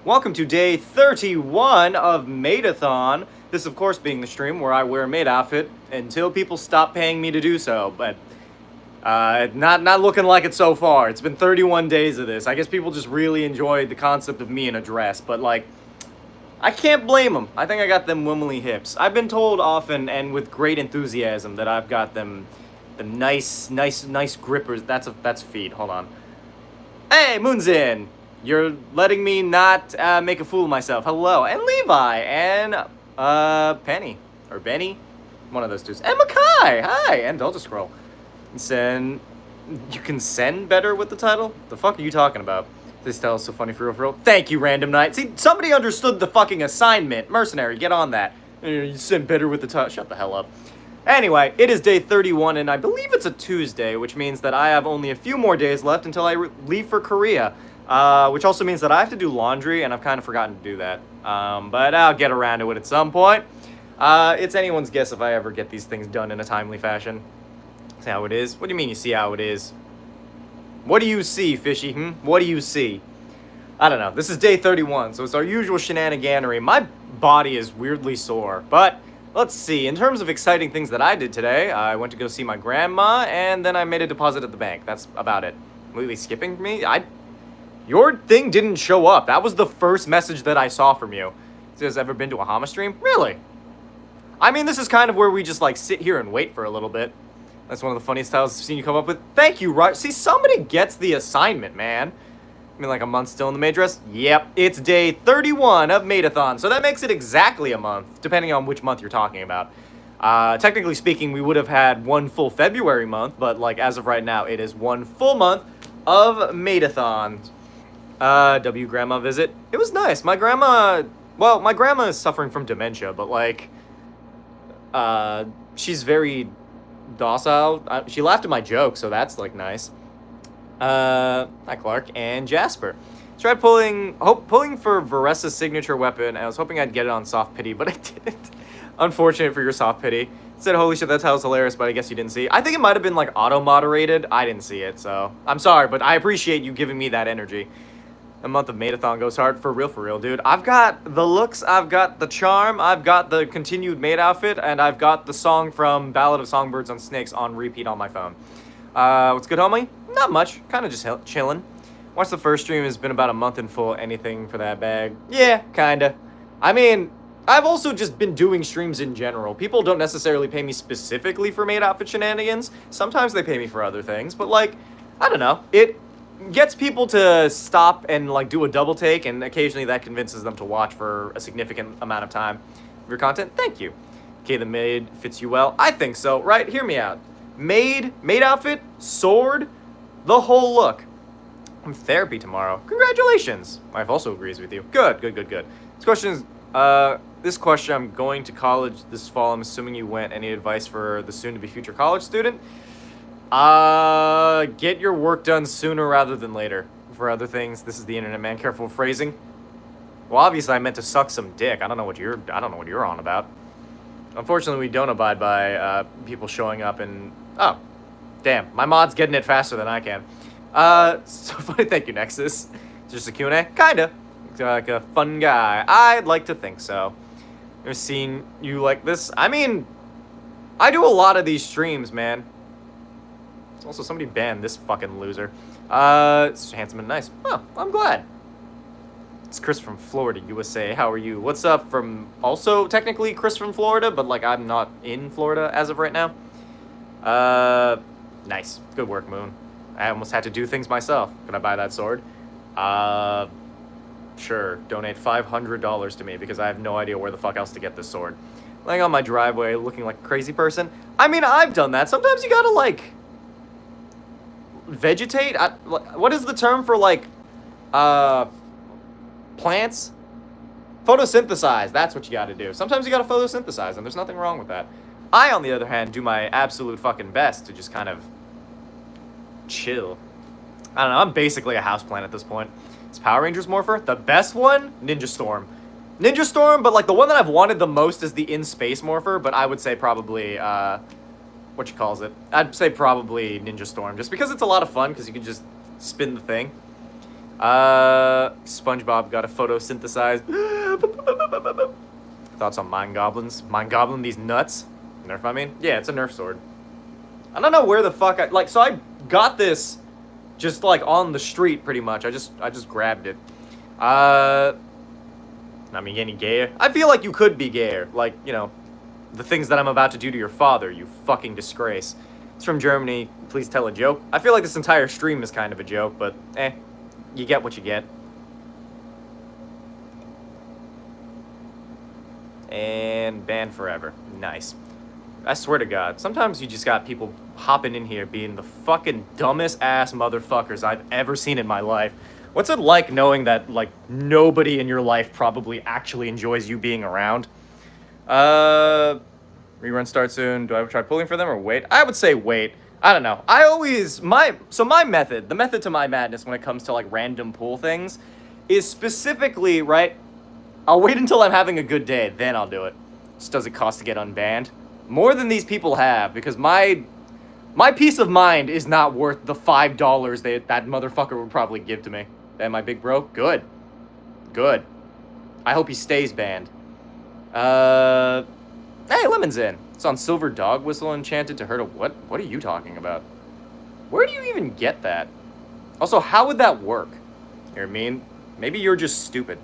Welcome to day 31 of Maidathon. This, of course, being the stream where I wear a maid outfit until people stop paying me to do so. But not looking like it so far. It's been 31 days of this. I guess people just really enjoyed the concept of me in a dress. But, like, I can't blame them. I think I got them womanly hips. I've been told often and with great enthusiasm that I've got them the nice grippers. That's feet. Hold on. Hey, Moonzin! You're letting me not make a fool of myself. Hello. And Levi. And Penny. Or Benny. One of those two. And Makai. Hi. And Delta Scroll. Send. You can send better with the title? The fuck are you talking about? This style is so funny for real. Thank you, Random Knight. See, somebody understood the fucking assignment. Mercenary, get on that. You send better with the title. Shut the hell up. Anyway, it is day 31, and I believe it's a Tuesday, which means that I have only a few more days left until I leave for Korea. Which also means that I have to do laundry, and I've kind of forgotten to do that. But I'll get around to it at some point. It's anyone's guess if I ever get these things done in a timely fashion. See how it is? What do you mean you see how it is? What do you see, Fishy? What do you see? I don't know. This is day 31, so it's our usual shenaniganery. My body is weirdly sore, but let's see. In terms of exciting things that I did today, I went to go see my grandma, and then I made a deposit at the bank. That's about it. Completely skipping me? Your thing didn't show up. That was the first message that I saw from you. It says, ever been to a Hama stream? Really? I mean, this is kind of where we just, like, sit here and wait for a little bit. That's one of the funniest styles I've seen you come up with. Thank you, right? See, somebody gets the assignment, man. I mean, like a month still in the maid dress? Yep, it's day 31 of Maidathon, so that makes it exactly a month, depending on which month you're talking about. Technically speaking, we would have had one full February month, but, like, as of right now, it is one full month of Maidathon. W grandma visit. It was nice. My grandma is suffering from dementia, but, like, she's very docile. She laughed at my joke, so that's, like, nice. Hi, Clark and Jasper. Tried pulling for Varessa's signature weapon. I was hoping I'd get it on soft pity, but I didn't. Unfortunate for your soft pity. Said, holy shit, that title's hilarious, but I guess you didn't see. I think it might have been, like, auto-moderated. I didn't see it, so I'm sorry, but I appreciate you giving me that energy. The month of Maidathon goes hard for real, dude. I've got the looks, I've got the charm, I've got the continued maid outfit, and I've got the song from Ballad of Songbirds on Snakes on repeat on my phone. What's good, homie? Not much. Kind of just chilling. Watched the first stream. Has been about a month in full. Anything for that bag? Yeah, kinda. I mean, I've also just been doing streams in general. People don't necessarily pay me specifically for maid outfit shenanigans. Sometimes they pay me for other things, but, like, I don't know. It gets people to stop and, like, do a double take, and occasionally that convinces them to watch for a significant amount of time of your content. Thank you. Okay, the maid fits you well. I think so, right? Hear me out. Maid outfit, sword, the whole look. I'm therapy tomorrow. Congratulations. My wife also agrees with you. Good. This question, I'm going to college this fall. I'm assuming you went. Any advice for the soon-to-be future college student? Get your work done sooner rather than later. For other things, this is the internet, man. Careful phrasing. Well, obviously I meant to suck some dick. I don't know what you're on about. Unfortunately, we don't abide by people showing up and... Oh, damn. My mod's getting it faster than I can. So funny. Thank you, Nexus. Just a Q&A? Kinda. Like a fun guy. I'd like to think so. I've seen you like this. I mean, I do a lot of these streams, man. Also, somebody banned this fucking loser. It's handsome and nice. Oh, I'm glad. It's Chris from Florida, USA. How are you? What's up from... Also, technically, Chris from Florida, but, like, I'm not in Florida as of right now. Nice. Good work, Moon. I almost had to do things myself. Can I buy that sword? Sure. Donate $500 to me, because I have no idea where the fuck else to get this sword. Laying on my driveway, looking like a crazy person. I mean, I've done that. Sometimes you gotta, like... vegetate? What is the term for, like, plants? Photosynthesize. That's what you gotta do. Sometimes you gotta photosynthesize, and there's nothing wrong with that. I, on the other hand, do my absolute fucking best to just kind of chill. I don't know, I'm basically a houseplant at this point. Is Power Rangers Morpher? The best one? Ninja Storm. Ninja Storm, but, like, the one that I've wanted the most is the in-space Morpher, but I would say probably, I'd say probably Ninja Storm, just because it's a lot of fun, because you can just spin the thing. SpongeBob got a photosynthesized. Thoughts on Mind Goblins? Mind Goblin these nuts? Nerf, I mean? Yeah, it's a Nerf sword. I don't know where the fuck so I got this just, like, on the street, pretty much. I just grabbed it. I mean, any gayer? I feel like you could be gayer. Like, you know, the things that I'm about to do to your father, you fucking disgrace. It's from Germany. Please tell a joke. I feel like this entire stream is kind of a joke, but, you get what you get. And banned forever. Nice. I swear to God, sometimes you just got people hopping in here being the fucking dumbest ass motherfuckers I've ever seen in my life. What's it like knowing that, like, nobody in your life probably actually enjoys you being around? Rerun starts soon. Do I try pulling for them or wait? I would say wait. I don't know. My method, the method to my madness when it comes to, like, random pull things is specifically, right, I'll wait until I'm having a good day, then I'll do it. Just does it cost to get unbanned? More than these people have, because my peace of mind is not worth the $5 that motherfucker would probably give to me. Am I big bro? Good. Good. I hope he stays banned. Hey, Lemon's in. It's on Silver Dog Whistle enchanted to hurt a what? What are you talking about? Where do you even get that? Also, how would that work? You're mean. Maybe you're just stupid.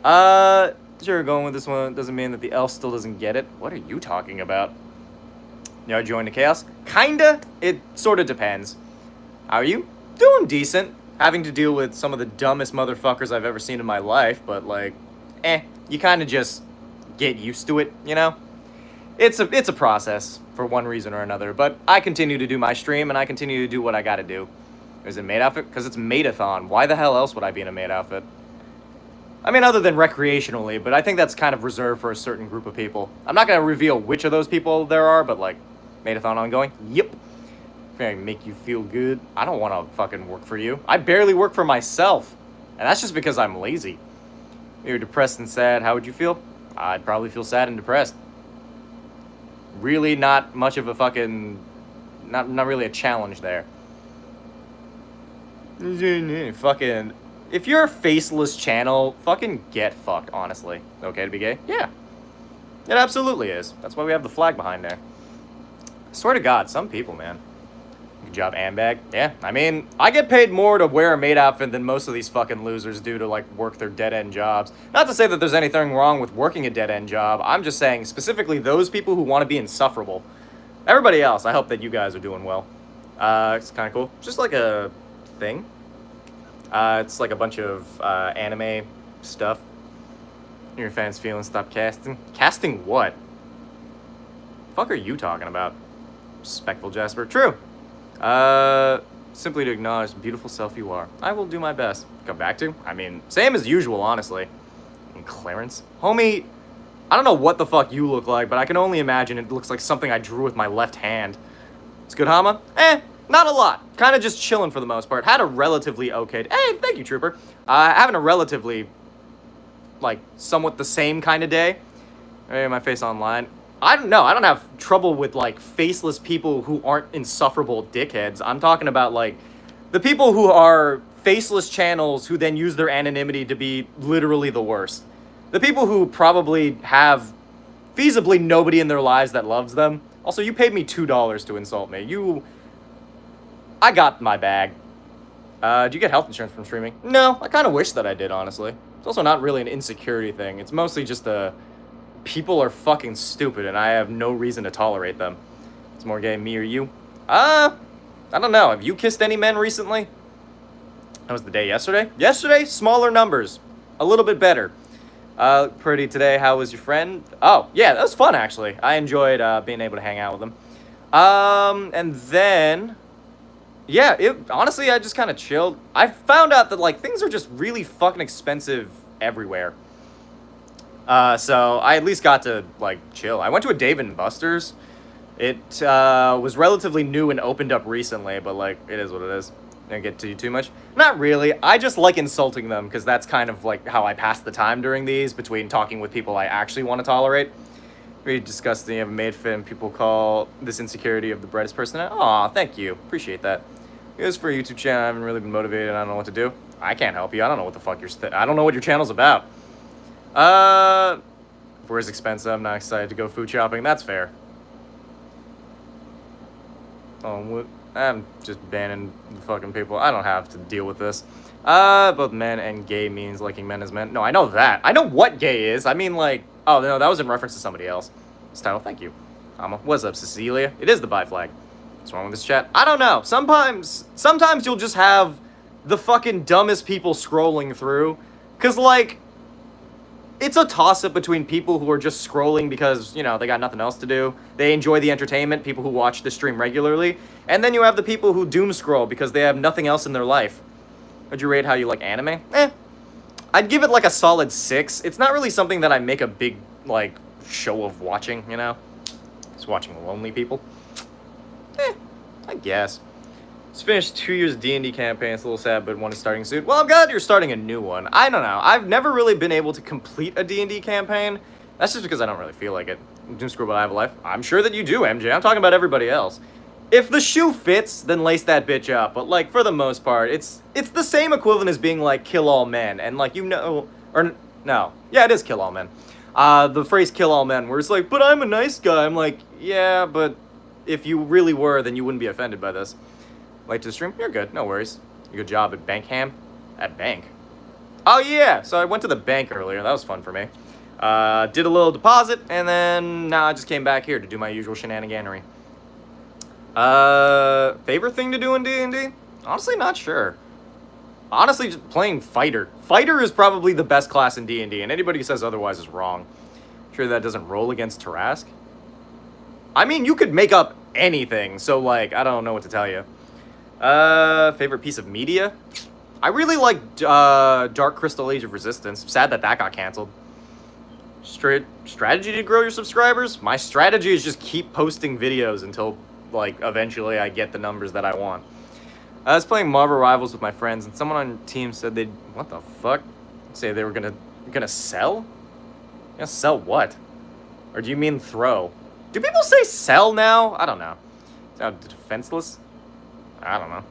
Sure, going with this one doesn't mean that the elf still doesn't get it. What are you talking about? You know, join the chaos? Kinda. It sorta depends. How are you? Doing decent. Having to deal with some of the dumbest motherfuckers I've ever seen in my life, but like, you kinda just get used to it, you know? It's a process for one reason or another, but I continue to do my stream and I continue to do what I gotta do. Is it maid outfit? Because it's Maidathon. Why the hell else would I be in a maid outfit? I mean, other than recreationally, but I think that's kind of reserved for a certain group of people. I'm not going to reveal which of those people there are, but, like, Maidathon ongoing? Yep. If I make you feel good, I don't want to fucking work for you. I barely work for myself. And that's just because I'm lazy. You're depressed and sad, how would you feel? I'd probably feel sad and depressed. Really not much of a fucking... Not really a challenge there. Fucking... If you're a faceless channel, fucking get fucked, honestly. Okay to be gay? Yeah. It absolutely is. That's why we have the flag behind there. I swear to God, some people, man. Good job, Ambag. Yeah, I mean, I get paid more to wear a maid outfit than most of these fucking losers do to, like, work their dead-end jobs. Not to say that there's anything wrong with working a dead-end job. I'm just saying, specifically those people who want to be insufferable. Everybody else, I hope that you guys are doing well. It's kind of cool. Just like a thing. It's like a bunch of anime stuff. Your fans feeling stop casting? Casting what? Fuck are you talking about? Respectful Jasper. True. Simply to acknowledge the beautiful self you are. I will do my best. Come back to? I mean, same as usual, honestly. And Clarence? Homie, I don't know what the fuck you look like, but I can only imagine it looks like something I drew with my left hand. It's good, Hama? Not a lot. Kind of just chilling for the most part. Had a relatively okay... Hey, thank you, Trooper. Having a relatively, like, somewhat the same kind of day. Hey, my face online. I don't know. I don't have trouble with, like, faceless people who aren't insufferable dickheads. I'm talking about, like, the people who are faceless channels who then use their anonymity to be literally the worst. The people who probably have feasibly nobody in their lives that loves them. Also, you paid me $2 to insult me. I got my bag. Do you get health insurance from streaming? No, I kind of wish that I did, honestly. It's also not really an insecurity thing. It's mostly just people are fucking stupid and I have no reason to tolerate them. It's more gay, me or you? I don't know. Have you kissed any men recently? That was the day yesterday? Yesterday, smaller numbers. A little bit better. Pretty today. How was your friend? Oh, yeah, that was fun, actually. I enjoyed being able to hang out with him. And then... Yeah, honestly, I just kind of chilled. I found out that, like, things are just really fucking expensive everywhere. So I at least got to, like, chill. I went to a Dave & Buster's. It was relatively new and opened up recently, but, like, it is what it is. Didn't get to you too much. Not really. I just like insulting them, because that's kind of, like, how I pass the time during these, between talking with people I actually want to tolerate. Very disgusting. You have a maid fit, and people call this insecurity of the brightest person. Aw, thank you. Appreciate that. It was for a YouTube channel. I haven't really been motivated. I don't know what to do. I can't help you. I don't know what the fuck I don't know what your channel's about. Where's expensive? I'm not excited to go food shopping. That's fair. Oh, I'm just banning the fucking people. I don't have to deal with this. Both men and gay means liking men as men. No, I know that. I know what gay is. I mean, like, oh, no, that was in reference to somebody else. This title, thank you. What's up, Cecilia? It is the bi flag. What's wrong with this chat? I don't know. Sometimes you'll just have the fucking dumbest people scrolling through. Because, like, it's a toss-up between people who are just scrolling because, you know, they got nothing else to do. They enjoy the entertainment, people who watch the stream regularly. And then you have the people who doom scroll because they have nothing else in their life. Would you rate how you like anime? I'd give it like a solid 6. It's not really something that I make a big, like, show of watching, you know? Just watching lonely people. I guess. Just finished 2 years D&D campaign. It's a little sad, but one is starting soon. Well, I'm glad you're starting a new one. I don't know. I've never really been able to complete a D&D campaign. That's just because I don't really feel like it. Doom screw, but I have a life. I'm sure that you do, MJ. I'm talking about everybody else. If the shoe fits, then lace that bitch up. But, like, for the most part, it's the same equivalent as being, like, kill all men. And, like, you know... Or, no. Yeah, it is kill all men. The phrase kill all men, where it's like, but I'm a nice guy. I'm like, yeah, but if you really were, then you wouldn't be offended by this. Late to the stream? You're good. No worries. Good job at Bankham. At bank? Oh, yeah. So I went to the bank earlier. That was fun for me. Did a little deposit, and then now I just came back here to do my usual shenaniganery. Favorite thing to do in D&D? Honestly, not sure. Honestly, just playing Fighter. Fighter is probably the best class in D&D, and anybody who says otherwise is wrong. Sure that doesn't roll against Tarask? I mean, you could make up anything, so, like, I don't know what to tell you. Favorite piece of media? I really like, Dark Crystal Age of Resistance. Sad that got canceled. Strategy to grow your subscribers? My strategy is just keep posting videos until, like, eventually I get the numbers that I want. I was playing Marvel Rivals with my friends, and someone on team said they'd... What the fuck? Say they were gonna sell? Gonna sell what? Or do you mean throw? Do people say sell now? I don't know. Sound defenseless? I don't know.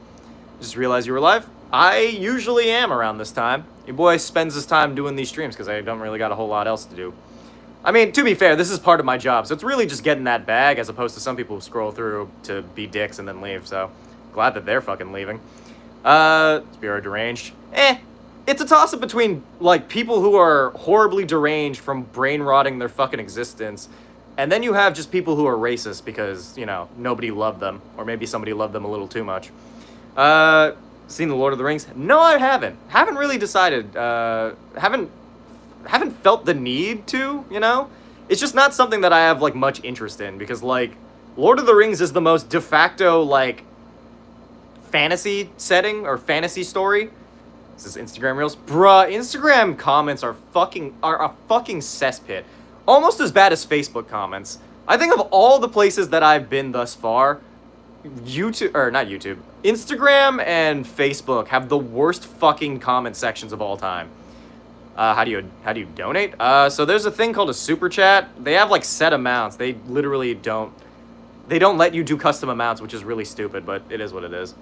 Just realized you were live? I usually am around this time. Your boy spends his time doing these streams because I don't really got a whole lot else to do. I mean, to be fair, this is part of my job, so it's really just getting that bag as opposed to some people who scroll through to be dicks and then leave, so glad that they're fucking leaving. Spirit deranged. It's a toss-up between, like, people who are horribly deranged from brain rotting their fucking existence, and then you have just people who are racist because, you know, nobody loved them, or maybe somebody loved them a little too much. Seen The Lord of the Rings? No, I haven't. Haven't really decided. Haven't felt the need to, you know? It's just not something that I have, like, much interest in, because, like, Lord of the Rings is the most de facto, like, fantasy setting, or fantasy story. This is Instagram Reels. Bruh, Instagram comments are a fucking cesspit. Almost as bad as Facebook comments. I think of all the places that I've been thus far, Instagram and Facebook have the worst fucking comment sections of all time. How do you donate? So there's a thing called a super chat. They have, like, set amounts. They literally don't let you do custom amounts, which is really stupid, but it is what it is.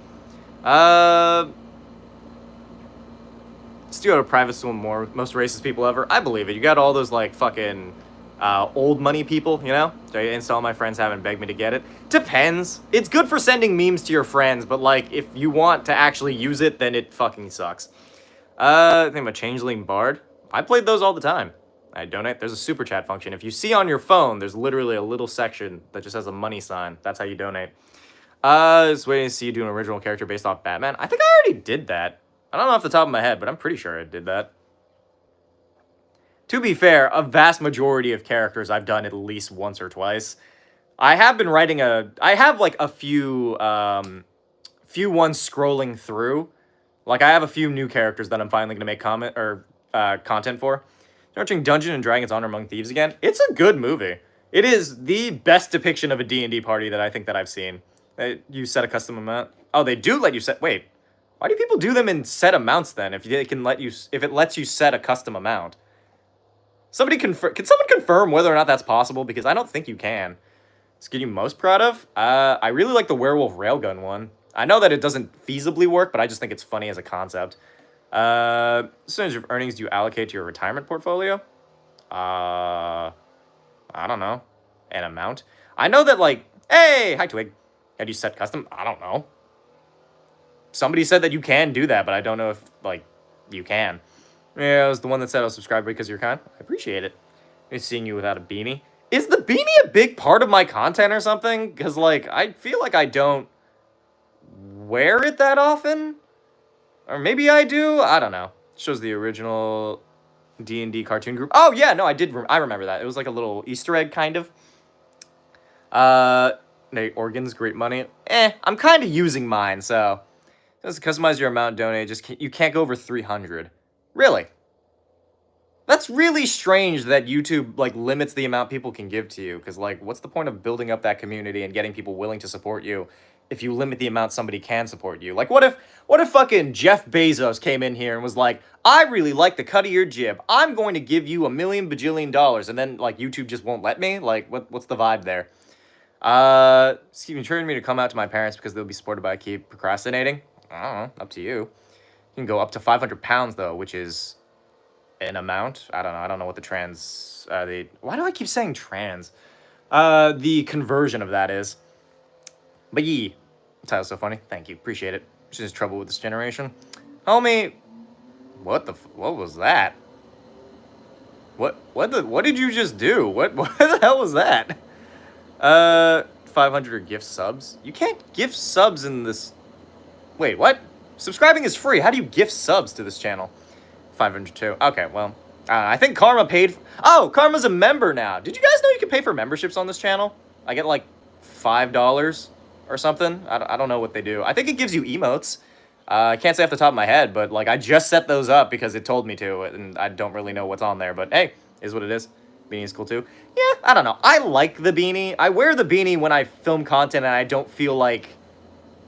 Still go to private school more, most racist people ever. I believe it. You got all those, like, fucking old money people, you know? So all my friends haven't begged me to get it. Depends. It's good for sending memes to your friends, but, like, if you want to actually use it, then it fucking sucks. I think I'm a Changeling Bard. I played those all the time. I donate. There's a super chat function. If you see on your phone, there's literally a little section that just has a money sign. That's how you donate. Just waiting to see you do an original character based off Batman. I think I already did that. I don't know off the top of my head, but I'm pretty sure I did that. To be fair, a vast majority of characters I've done at least once or twice. I have been writing I have, like, a few ones scrolling through. Like, I have a few new characters that I'm finally going to make content for. Watching Dungeons and Dragons Honor Among Thieves again. It's a good movie. It is the best depiction of a D&D party that I think that I've seen. You set a custom amount. Oh, they do let you set... Wait. Why do people do them in set amounts then if it lets you set a custom amount? Can someone confirm whether or not that's possible? Because I don't think you can. Skin you most proud of? I really like the Werewolf Railgun one. I know that it doesn't feasibly work, but I just think it's funny as a concept. Percentage of earnings do you allocate to your retirement portfolio? I don't know. An amount? I know that, like, hey, hi, Twig. How do you set custom? I don't know. Somebody said that you can do that, but I don't know if, like, you can. Yeah, I was the one that said I'll subscribe because you're kind. I appreciate it. Nice seeing you without a beanie. Is the beanie a big part of my content or something? Because, like, I feel like I don't wear it that often. Or maybe I do. I don't know. Shows the original D&D cartoon group. Oh, yeah, no, I remember that. It was like a little Easter egg, kind of. Organs, great money. I'm kind of using mine, so... Just customize your amount donate. You can't go over 300. Really? That's really strange that YouTube, like, limits the amount people can give to you. Because, like, what's the point of building up that community and getting people willing to support you if you limit the amount somebody can support you? Like, what if fucking Jeff Bezos came in here and was like, I really like the cut of your jib. I'm going to give you $1 million bajillion dollars. And then, like, YouTube just won't let me? Like, what's the vibe there? Steve encouraged me to come out to my parents because they'll be supported by I keep procrastinating. I don't know. Up to you. You can go up to 500 pounds, though, which is an amount. I don't know. I don't know what the why do I keep saying trans? The conversion of that is. But yee. Title's so funny. Thank you. Appreciate it. Which is trouble with this generation. Homie, what was that? What did you just do? What the hell was that? 500 are gift subs. You can't gift subs in this. Wait, what? Subscribing is free. How do you gift subs to this channel? 502. Okay, well, I think Karma paid. Oh, Karma's a member now. Did you guys know you can pay for memberships on this channel? I get like $5 or something. I don't know what they do. I think it gives you emotes. I can't say off the top of my head, but like I just set those up because it told me to, and I don't really know what's on there. But hey, is what it is. Beanie's cool too. Yeah, I don't know. I like the beanie. I wear the beanie when I film content and I don't feel like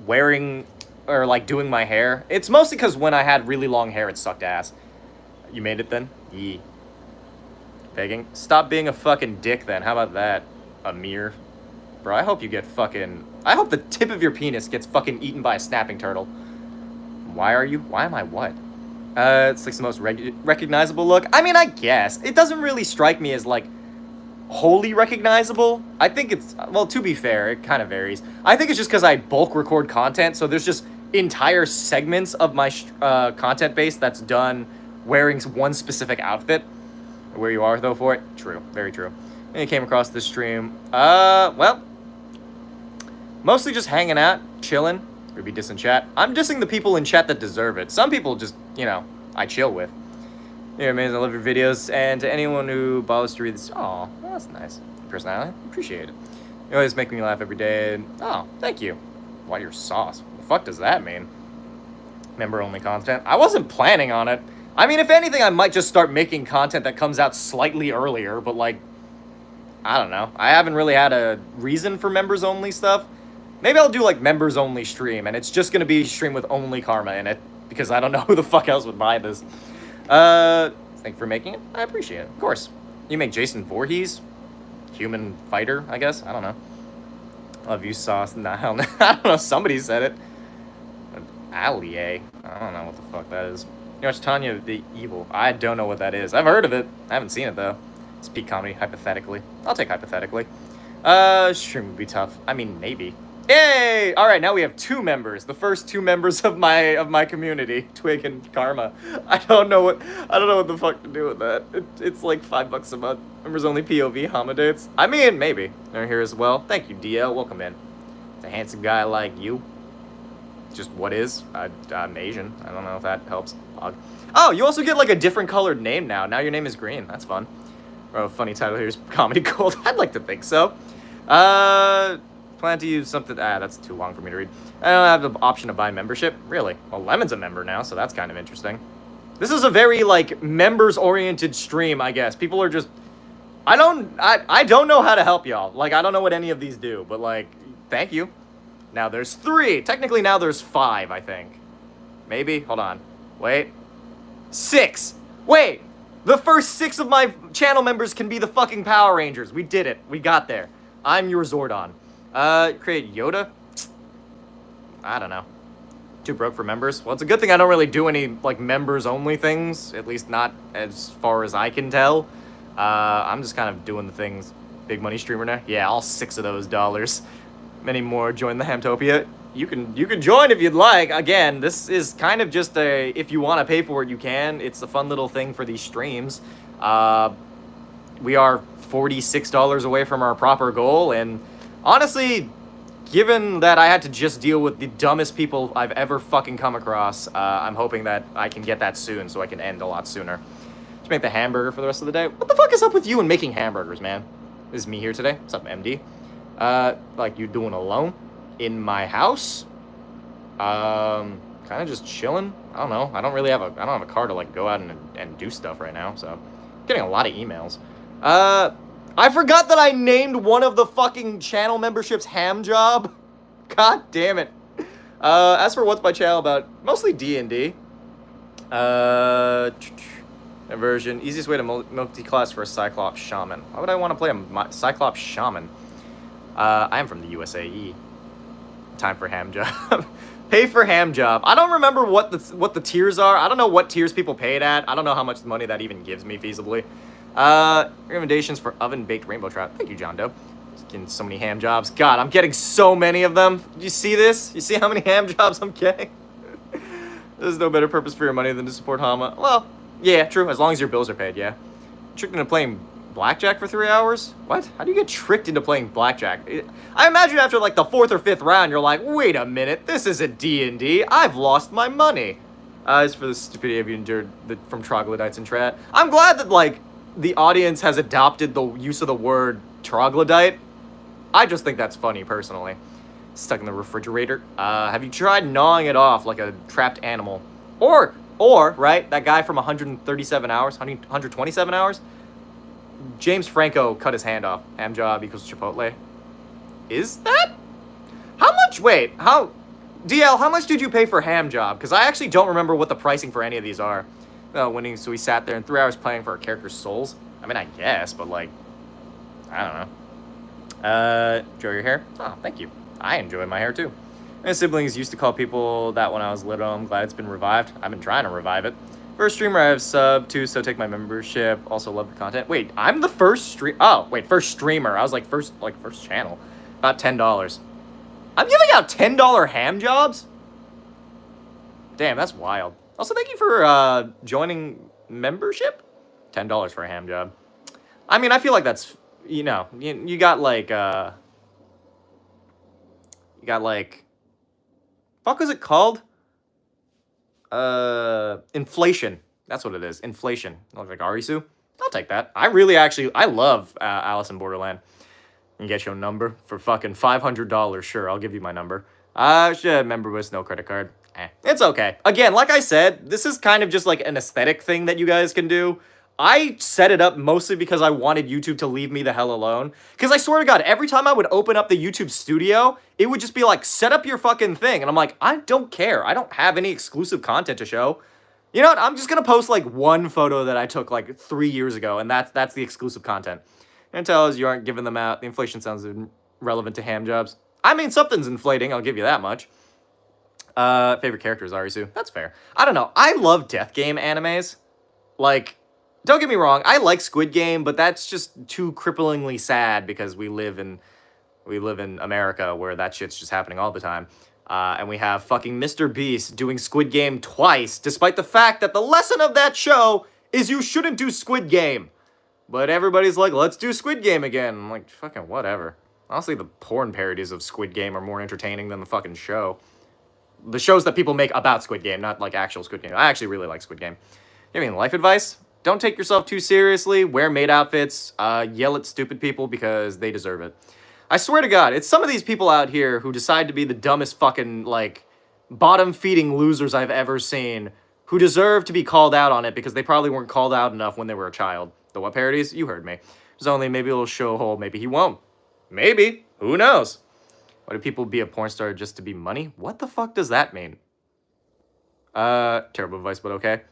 wearing or like doing my hair. It's mostly because when I had really long hair, it sucked ass. You made it then? Yee. Begging. Stop being a fucking dick then. How about that? Amir. Bro, I hope you get fucking... I hope the tip of your penis gets fucking eaten by a snapping turtle. Why am I what? It's like the most recognizable look. I mean, I guess. It doesn't really strike me as like wholly recognizable. I think it's... Well, to be fair, it kind of varies. I think it's just because I bulk record content, so there's just entire segments of my content base that's done wearing one specific outfit. Where you are, though, for it. True. Very true. And you came across this stream. Well, mostly just hanging out, chilling. Or be dissing chat. I'm dissing the people in chat that deserve it. Some people just, you know, I chill with. You're amazing. I love your videos. And to anyone who bothers to read this, oh, that's nice. Personality. Appreciate it. You always make me laugh every day. Oh, thank you. Why your sauce? What the fuck does that mean? Member-only content. I wasn't planning on it. I mean, if anything, I might just start making content that comes out slightly earlier, but, like, I don't know. I haven't really had a reason for members-only stuff. Maybe I'll do, like, members-only stream, and it's just going to be a stream with only Karma in it, because I don't know who the fuck else would buy this. Thank you for making it. I appreciate it. Of course. You make Jason Voorhees? Human fighter, I guess? I don't know. Love you, sauce. Nah, hell no. I don't know. Somebody said it. Allier. I don't know what the fuck that is. You watch Tanya the Evil. I don't know what that is. I've heard of it. I haven't seen it, though. It's peak comedy, hypothetically. I'll take hypothetically. Stream would be tough. I mean, maybe. Yay! Alright, now we have 2 members. The first 2 members of my community. Twig and Karma. I don't know what the fuck to do with that. It's like $5 a month. Members only POV Hamasamakun. I mean, maybe. They're here as well. Thank you, DL. Welcome in. It's a handsome guy like you. Just what is? I'm Asian. I don't know if that helps. Oh, you also get like a different colored name now. Now your name is green. That's fun. Oh, funny title here is Comedy Gold. I'd like to think so. Plan to use something. That's too long for me to read. I don't have the option to buy membership. Really? Well, Lemon's a member now, so that's kind of interesting. This is a very like members-oriented stream, I guess. People are just. I don't know how to help y'all. Like I don't know what any of these do, but like, thank you. Now there's 3. Technically now there's 5, I think. Maybe? Hold on. Wait. 6! Wait! The first 6 of my channel members can be the fucking Power Rangers. We did it. We got there. I'm your Zordon. Create Yoda? I don't know. Too broke for members? Well, it's a good thing I don't really do any, like, members-only things. At least not as far as I can tell. I'm just kind of doing the things. Big money streamer now? Yeah, all 6 of those dollars. Many more join the Hamtopia. You can join if you'd like. Again, this is kind of just a, if you want to pay for it, you can. It's a fun little thing for these streams. We are $46 away from our proper goal, and honestly, given that I had to just deal with the dumbest people I've ever fucking come across, I'm hoping that I can get that soon so I can end a lot sooner. Just make the hamburger for the rest of the day. What the fuck is up with you and making hamburgers, man? This is me here today. What's up, MD? Like, you doing alone? In my house? Kind of just chilling. I don't know. I don't have a car to, like, go out and do stuff right now, so. I'm getting a lot of emails. I forgot that I named one of the fucking channel memberships Ham Job. God damn it. As for what's my channel about, mostly D&D. Inversion. Easiest way to multi-class for a Cyclops Shaman. Why would I want to play a Cyclops Shaman? I am from the USAE. Time for Ham Job. Pay for Ham Job. I don't remember what the tiers are. I don't know what tiers people paid at. I don't know how much money that even gives me feasibly. Recommendations for oven-baked rainbow trout. Thank you, John Doe. Just getting so many ham jobs. God, I'm getting so many of them. Do you see this? You see how many ham jobs I'm getting? There's no better purpose for your money than to support Hama. Well, yeah, true. As long as your bills are paid, yeah. Tricked into playing blackjack for 3 hours? What? How do you get tricked into playing blackjack? I imagine after like the 4th or 5th round, you're like, wait a minute, this isn't D&D. I've lost my money. As for the stupidity of you endured from troglodytes and Trat. I'm glad that, like, the audience has adopted the use of the word troglodyte. I just think that's funny, personally. Stuck in the refrigerator. Have you tried gnawing it off like a trapped animal? Or, right, that guy from 137 hours, 127 hours? James Franco cut his hand off. Ham job equals Chipotle. Is that? How much, wait, DL, how much did you pay for Ham Job? Because I actually don't remember what the pricing for any of these are. Winning, so we sat there in 3 hours playing for our character's souls. I mean, I guess, but like, I don't know. Enjoy your hair? Oh, thank you. I enjoy my hair too. My siblings used to call people that when I was little. I'm glad it's been revived. I've been trying to revive it. First streamer I have sub to, so take my membership. Also love the content. Wait, I'm the first first streamer. I was like first channel. About $10. I'm giving out $10 ham jobs? Damn, that's wild. Also, thank you for joining membership. $10 for a ham job. I mean, I feel like that's, you know, you got like, fuck is it called? Inflation. That's what it is. Inflation. Look like Arisu. I'll take that. I love Alice in Borderland. You can get your number for fucking $500. Sure, I'll give you my number. Should have member with no credit card. It's okay. Again, like I said, this is kind of just like an aesthetic thing that you guys can do. I set it up mostly because I wanted YouTube to leave me the hell alone. Because I swear to God, every time I would open up the YouTube studio, it would just be like, set up your fucking thing. And I'm like, I don't care. I don't have any exclusive content to show. You know what? I'm just going to post like one photo that I took like 3 years ago. And that's the exclusive content. And tell us you aren't giving them out. The inflation sounds relevant to ham jobs. I mean, something's inflating. I'll give you that much. Favorite character is Arisu. That's fair. I don't know. I love death game animes. Like, don't get me wrong. I like Squid Game, but that's just too cripplingly sad because we live in America where that shit's just happening all the time. And we have fucking Mr. Beast doing Squid Game twice, despite the fact that the lesson of that show is you shouldn't do Squid Game. But everybody's like, let's do Squid Game again. I'm like, fucking whatever. Honestly, the porn parodies of Squid Game are more entertaining than the fucking show. The shows that people make about Squid Game, not like actual Squid Game. I actually really like Squid Game. You mean life advice? Don't take yourself too seriously. Wear maid outfits. Yell at stupid people because they deserve it. I swear to God, it's some of these people out here who decide to be the dumbest fucking, like, bottom-feeding losers I've ever seen who deserve to be called out on it because they probably weren't called out enough when they were a child. The what parodies? You heard me. There's only maybe a little show hole. Maybe he won't. Maybe. Who knows? Why do people be a porn star just to be money? What the fuck does that mean? Terrible advice, but okay.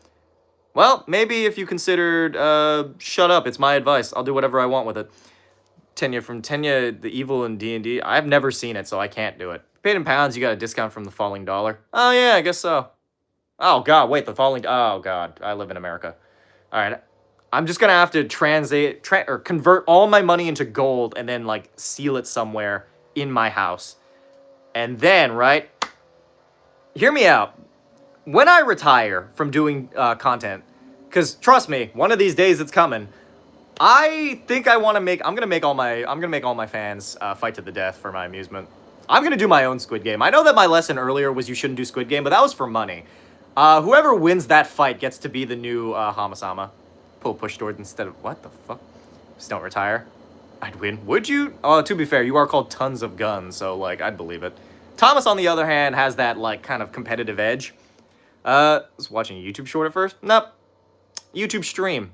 Well, maybe if you considered, shut up, it's my advice. I'll do whatever I want with it. Tenya from Tenya, the Evil in D&D. I've never seen it, so I can't do it. Paid in pounds, you got a discount from the falling dollar. Oh, yeah, I guess so. Oh, God, wait, the falling... Oh, God, I live in America. All right, I'm just going to have to or convert all my money into gold and then, like, seal it somewhere in my house. And then, right, hear me out. When I retire from doing content, because trust me, one of these days it's coming, I think I'm gonna make all my fans fight to the death for my amusement. I'm gonna do my own Squid Game. I know that my lesson earlier was you shouldn't do Squid Game, but that was for money. Whoever wins that fight gets to be the new Hamasama. Push towards instead of what the fuck? Just don't retire. I'd win. Would you? Oh, to be fair, you are called Tons of Guns, so like I'd believe it. Thomas, on the other hand, has that like kind of competitive edge. I was watching a YouTube short at first. Nope. YouTube stream.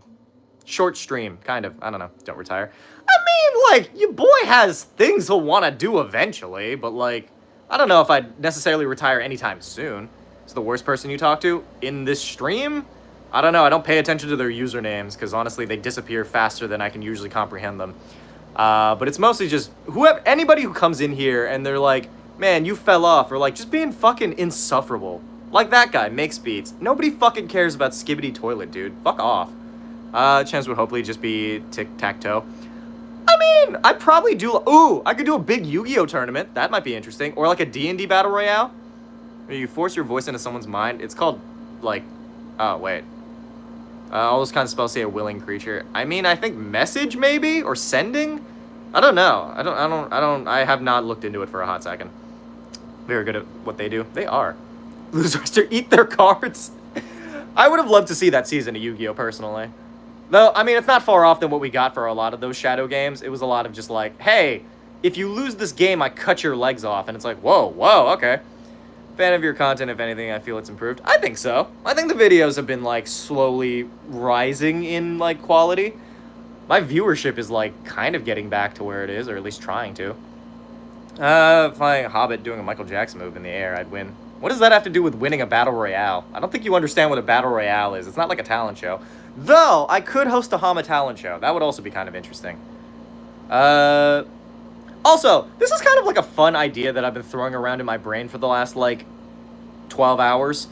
Short stream, kind of. I don't know. Don't retire. I mean, like, your boy has things he'll want to do eventually, but, like, I don't know if I'd necessarily retire anytime soon. Is the worst person you talk to in this stream? I don't know. I don't pay attention to their usernames, because, honestly, they disappear faster than I can usually comprehend them. But it's mostly just anybody who comes in here and they're like, man, you fell off, or, like, just being fucking insufferable. Like that guy, makes beats. Nobody fucking cares about Skibbity Toilet, dude. Fuck off. Chance would hopefully just be tic-tac-toe. I mean, I'd probably do... Ooh, I could do a big Yu-Gi-Oh! Tournament. That might be interesting. Or like a D&D Battle Royale. Where you force your voice into someone's mind. It's called, like... Oh, wait. All those kinds of spells say a willing creature. I mean, I think message, maybe? Or sending? I don't know. I have not looked into it for a hot second. Very good at what they do. They are. Losers to eat their cards. I would have loved to see that season of Yu-Gi-Oh! Personally. Though, I mean, it's not far off than what we got for a lot of those Shadow games. It was a lot of just like, hey, if you lose this game, I cut your legs off. And it's like, whoa, okay. Fan of your content, if anything, I feel it's improved. I think so. I think the videos have been, like, slowly rising in, like, quality. My viewership is, like, kind of getting back to where it is, or at least trying to. Flying a Hobbit doing a Michael Jackson move in the air, I'd win. What does that have to do with winning a Battle Royale? I don't think you understand what a Battle Royale is. It's not like a talent show. Though, I could host a Hama talent show. That would also be kind of interesting. Also, this is kind of like a fun idea that I've been throwing around in my brain for the last, like, 12 hours.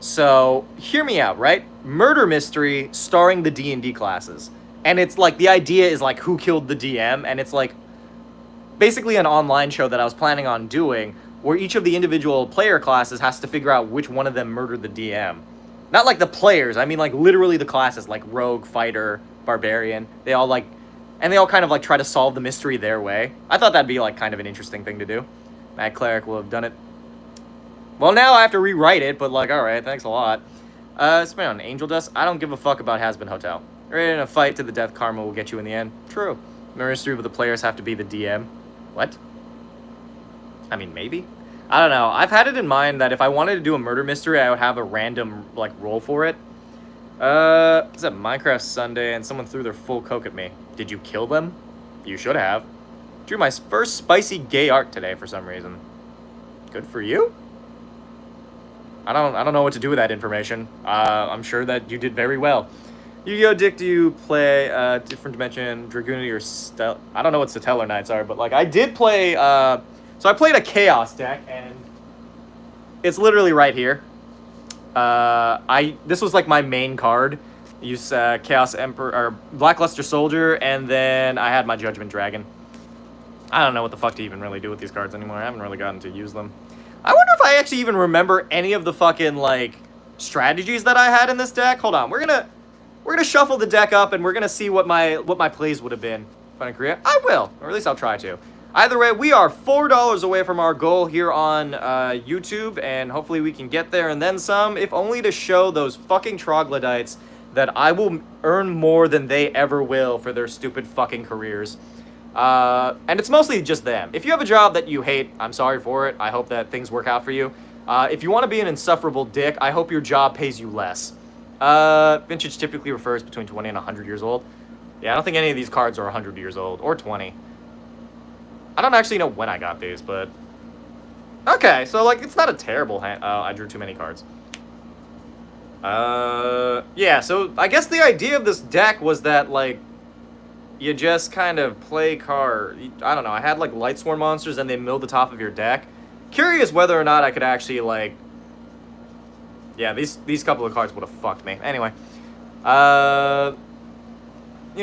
So, hear me out, right? Murder mystery starring the D&D classes. And it's like, the idea is like, who killed the DM? And it's like, basically an online show that I was planning on doing, where each of the individual player classes has to figure out which one of them murdered the DM. Not like the players, I mean like literally the classes, like rogue, fighter, barbarian. They all like, and they all kind of like try to solve the mystery their way. I thought that'd be like kind of an interesting thing to do. Mad Cleric will have done it. Well, now I have to rewrite it, but like, alright, thanks a lot. Spend on Angel Dust. I don't give a fuck about Has-Been Hotel. Ready in a fight to the death, karma will get you in the end. True. Mystery, but the players have to be the DM. What? I mean, maybe? I don't know. I've had it in mind that if I wanted to do a murder mystery, I would have a random, like, roll for it. It's a Minecraft Sunday, and someone threw their full coke at me. Did you kill them? You should have. Drew my first spicy gay art today for some reason. Good for you? I don't know what to do with that information. I'm sure that you did very well. Yu-Gi-Oh! Dick, do you play different dimension, Dragoonity, or I don't know what Satellar Knights are, but like I did play. So I played a Chaos deck, and it's literally right here. This was like my main card. Use Chaos Emperor or Blackluster Soldier, and then I had my Judgment Dragon. I don't know what the fuck to even really do with these cards anymore. I haven't really gotten to use them. I wonder if I actually even remember any of the fucking like strategies that I had in this deck. Hold on, we're gonna shuffle the deck up, and we're gonna see what my plays would have been. If I'm in Korea, I will, or at least I'll try to. Either way, we are $4 away from our goal here on YouTube, and hopefully we can get there and then some, if only to show those fucking troglodytes that I will earn more than they ever will for their stupid fucking careers. And it's mostly just them. If you have a job that you hate, I'm sorry for it. I hope that things work out for you. If you want to be an insufferable dick, I hope your job pays you less. Vintage typically refers between 20 and 100 years old. Yeah, I don't think any of these cards are 100 years old, or 20. I don't actually know when I got these, but... Okay, so, like, it's not a terrible hand. Oh, I drew too many cards. Yeah, so I guess the idea of this deck was that, like, you just kind of play card. I don't know, I had, like, Lightsworn monsters, and they milled the top of your deck. Curious whether or not I could actually, like... Yeah, these couple of cards would have fucked me. Anyway. You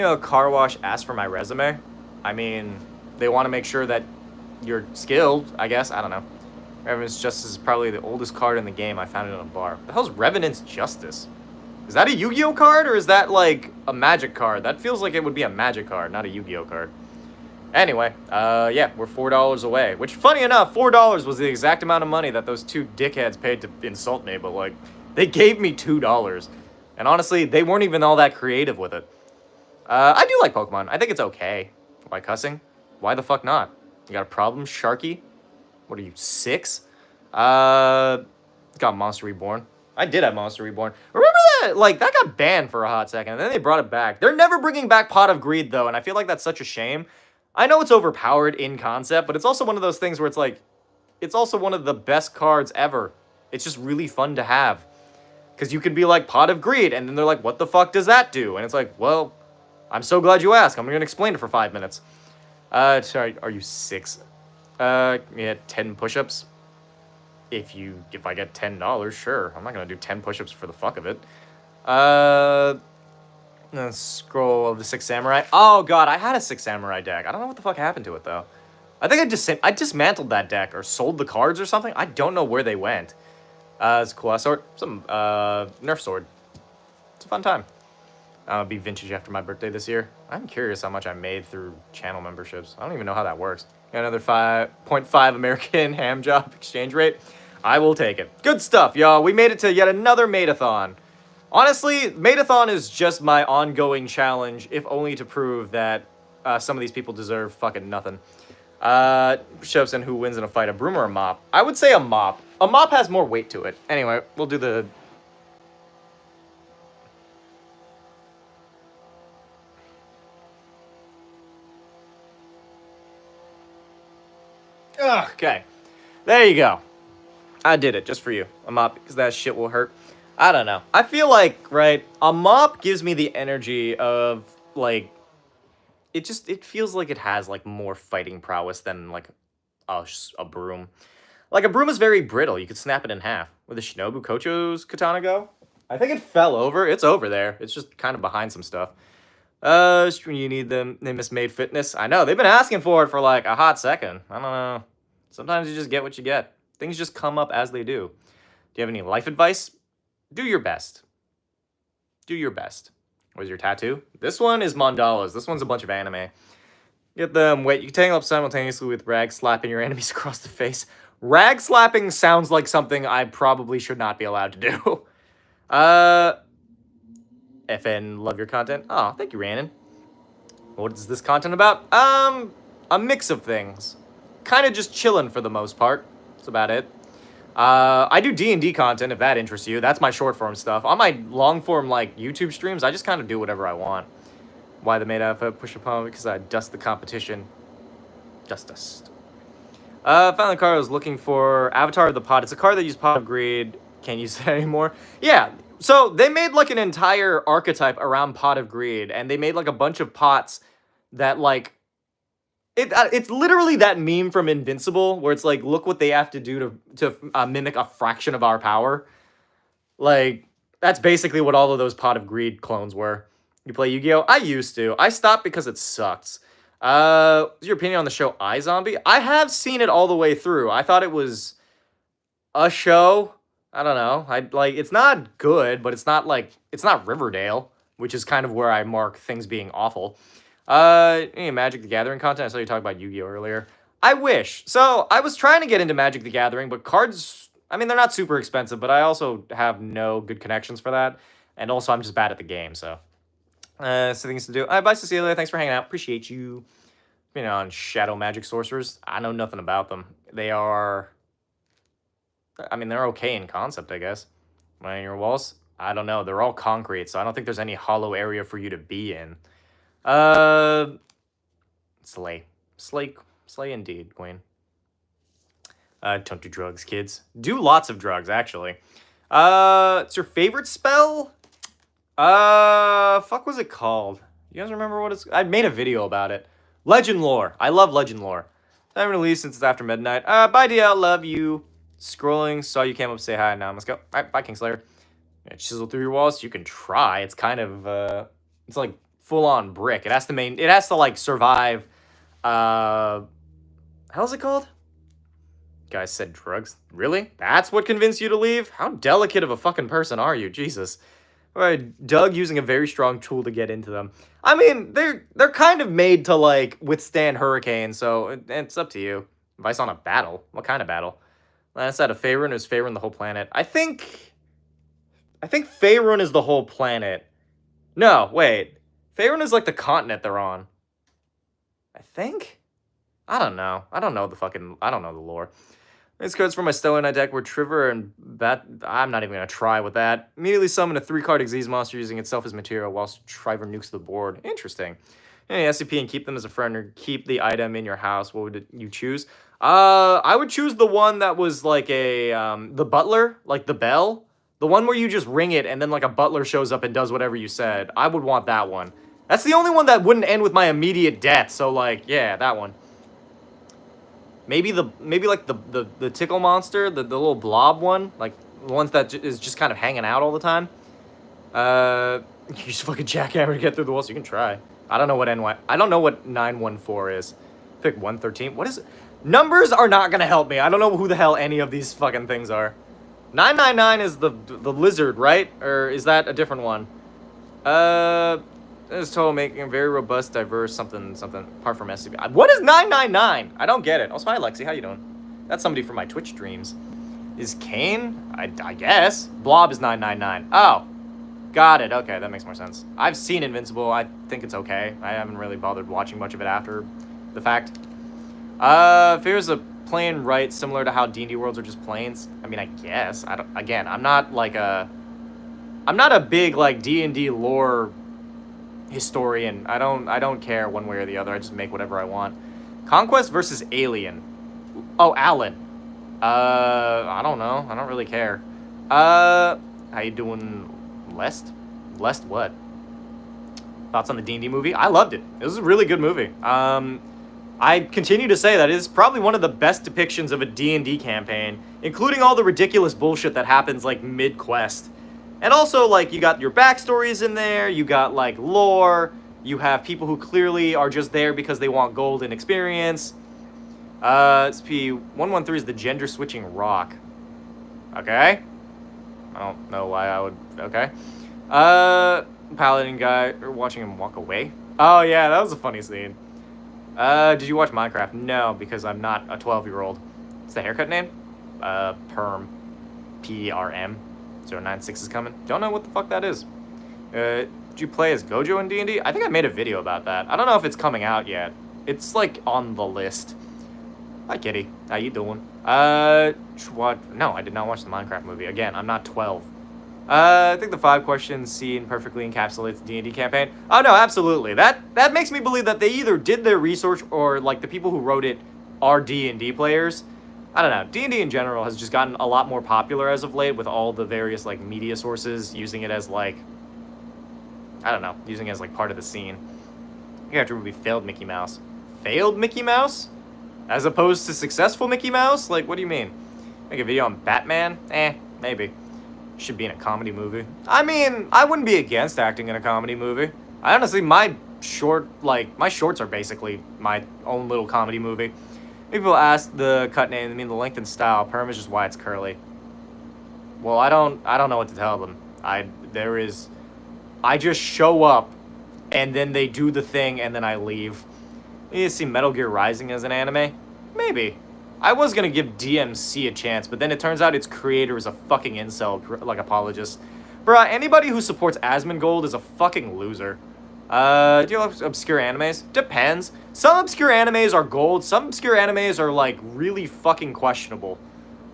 know, car wash asked for my resume. I mean, they want to make sure that you're skilled, I guess. I don't know. Revenant's Justice is probably the oldest card in the game. I found it in a bar. The hell's Revenant's Justice? Is that a Yu-Gi-Oh card, or is that, like, a Magic card? That feels like it would be a Magic card, not a Yu-Gi-Oh card. Anyway, yeah, we're $4 away. Which, funny enough, $4 was the exact amount of money that those two dickheads paid to insult me, but, like, they gave me $2. And honestly, they weren't even all that creative with it. I do like Pokemon. I think it's okay. Why cussing? Why the fuck not? You got a problem, Sharky? What are you, 6? Got Monster Reborn. I did have Monster Reborn. Remember that? Like, that got banned for a hot second, and then they brought it back. They're never bringing back Pot of Greed, though, and I feel like that's such a shame. I know it's overpowered in concept, but it's also one of those things where it's like, it's also one of the best cards ever. It's just really fun to have. Because you could be like, Pot of Greed, and then they're like, what the fuck does that do? And it's like, well, I'm so glad you asked. I'm going to explain it for 5 minutes. Sorry, are you 6? Yeah, 10 push-ups. If I get $10, sure. I'm not gonna do 10 push-ups for the fuck of it. Scroll of the 6 Samurai. Oh god, I had a 6 Samurai deck. I don't know what the fuck happened to it though. I think I dismantled that deck or sold the cards or something. I don't know where they went. It's a cool sword. Some Nerf sword. It's a fun time. I'll be vintage after my birthday this year. I'm curious how much I made through channel memberships. I don't even know how that works. Got another 5.5 American ham job exchange rate. I will take it. Good stuff, y'all. We made it to yet another Maidathon. Honestly, Maidathon is just my ongoing challenge, if only to prove that some of these people deserve fucking nothing. Shows in who wins in a fight, a broom or a mop. I would say a mop. A mop has more weight to it. Anyway, we'll do the... Okay, there you go. I did it just for you. A mop, because that shit will hurt. I don't know. I feel like, right, a mop gives me the energy of, like, it feels like it has, like, more fighting prowess than, like, a broom. Like, a broom is very brittle. You could snap it in half. Where the Shinobu Kocho's katana go? I think it fell over. It's over there. It's just kind of behind some stuff. You need them. They mismade fitness. I know. They've been asking for it for, like, a hot second. I don't know. Sometimes you just get what you get. Things just come up as they do. Do you have any life advice? Do your best. Do your best. Where's your tattoo? This one is mandalas. This one's a bunch of anime. Get them wet. You can tangle up simultaneously with rag slapping your enemies across the face. Rag slapping sounds like something I probably should not be allowed to do. FN, love your content. Oh, thank you, Rhiannon. What is this content about? A mix of things. Kind of just chilling for the most part. That's about it. I do D&D content, if that interests you. That's my short-form stuff. On my long-form, like, YouTube streams, I just kind of do whatever I want. Why the Maidathon push upon? Because I dust the competition. Dust. Found the card I was looking for. Avatar of the Pot. It's a card that used Pot of Greed. Can't use that anymore. Yeah, so they made, like, an entire archetype around Pot of Greed, and they made, like, a bunch of pots that, like, it's literally that meme from Invincible where it's like, look what they have to do to mimic a fraction of our power. Like, that's basically what all of those Pot of Greed clones were. You play Yu-Gi-Oh? I used to. I stopped because it sucks. What's your opinion on the show iZombie? I have seen it all the way through. I thought it was a show. I don't know. It's not good, but it's not Riverdale, which is kind of where I mark things being awful. Any Magic the Gathering content? I saw you talk about Yu-Gi-Oh earlier. I wish. So, I was trying to get into Magic the Gathering, but cards, I mean, they're not super expensive, but I also have no good connections for that. And also, I'm just bad at the game, so. Things to do. Bye, Cecilia. Thanks for hanging out. Appreciate you. You know, on Shadow Magic Sorcerers. I know nothing about them. They are... I mean, they're okay in concept, I guess. On your walls? I don't know. They're all concrete, so I don't think there's any hollow area for you to be in. Slay indeed, Queen. Don't do drugs, kids. Do lots of drugs, actually. It's your favorite spell? Fuck was it called? You guys remember what it's... I made a video about it. Legend lore. I love legend lore. Haven't released since it's after midnight. Bye, DL. Love you. Scrolling. Saw you came up. Say hi. Now let's go. All right, bye, Kingslayer. Yeah, chisel through your walls. You can try. It's kind of it's like full on brick. It has to like survive. How's it called? Guys said drugs. Really? That's what convinced you to leave? How delicate of a fucking person are you? Jesus. Alright, Doug using a very strong tool to get into them. I mean, they're kind of made to, like, withstand hurricanes, so it's up to you. Advice on a battle? What kind of battle? Last out of Faerun, is Faerun the whole planet? I think Faerun is the whole planet. No, wait. Faerun is, like, the continent they're on. I think? I don't know. I don't know the lore. These cards from my Stellar Knight deck were Triver and Bat. I'm not even going to try with that. Immediately summon a 3-card Xyz monster using itself as material whilst Triver nukes the board. Interesting. Any SCP and keep them as a friend or keep the item in your house. What would you choose? I would choose the one that was like a, the butler, like the bell. The one where you just ring it and then like a butler shows up and does whatever you said. I would want that one. That's the only one that wouldn't end with my immediate death. So like, yeah, that one. Maybe like the tickle monster, the little blob one, like the ones that is just kind of hanging out all the time. You just fucking jackhammer to get through the walls. You can try. I don't know what 914 is. Pick 113. What is it? Numbers are not gonna help me. I don't know who the hell any of these fucking things are. 999 is the lizard, right? Or is that a different one? This total making a very robust, diverse, something, apart from SCP. What is 999? I don't get it. Also, hi, Lexi. How you doing? That's somebody from my Twitch streams. Is Kane? I guess. Blob is 999. Oh. Got it. Okay, that makes more sense. I've seen Invincible. I think it's okay. I haven't really bothered watching much of it after the fact. If here's a plane right, similar to how D&D worlds are just planes. I mean, I guess. I'm not a big, like, D&D lore historian. I don't care one way or the other. I just make whatever I want. Conquest versus Alien. Oh, Alan. I don't know. I don't really care. How you doing, Lest? Lest what? Thoughts on the D&D movie? I loved it. It was a really good movie. I continue to say that it is probably one of the best depictions of a D&D campaign, including all the ridiculous bullshit that happens, like, mid-quest. And also, like, you got your backstories in there, you got, like, lore, you have people who clearly are just there because they want gold and experience. SP113 is the gender-switching rock. Okay? I don't know why I would... Okay. Paladin guy, or watching him walk away. Oh, yeah, that was a funny scene. Did you watch Minecraft? No, because I'm not a 12-year-old. What's the haircut name? Perm. P-R-M. 096 is coming. Don't know what the fuck that is. Did you play as Gojo in D&D? I think I made a video about that. I don't know if it's coming out yet. It's, like, on the list. Hi, kitty. How you doing? What? No, I did not watch the Minecraft movie. Again, I'm not 12. I think the 5 questions scene perfectly encapsulates the D&D campaign. Oh, no, absolutely. That makes me believe that they either did their research or, like, the people who wrote it are D&D players. I don't know. D&D in general has just gotten a lot more popular as of late with all the various, like, media sources using it as, like, I don't know, using it as, like, part of the scene. You have to be failed Mickey Mouse. Failed Mickey Mouse? As opposed to successful Mickey Mouse? Like, what do you mean? Make a video on Batman? Maybe. Should be in a comedy movie. I mean, I wouldn't be against acting in a comedy movie. I honestly, my shorts are basically my own little comedy movie. People ask the cut name, I mean the length and style. Perm is just why it's curly. Well, I don't know what to tell them. I just show up, and then they do the thing, and then I leave. You see Metal Gear Rising as an anime? Maybe. I was gonna give DMC a chance, but then it turns out its creator is a fucking incel, like, apologist. Bruh, anybody who supports Asmongold is a fucking loser. Do you like obscure animes? Depends. Some obscure animes are gold, some obscure animes are, like, really fucking questionable.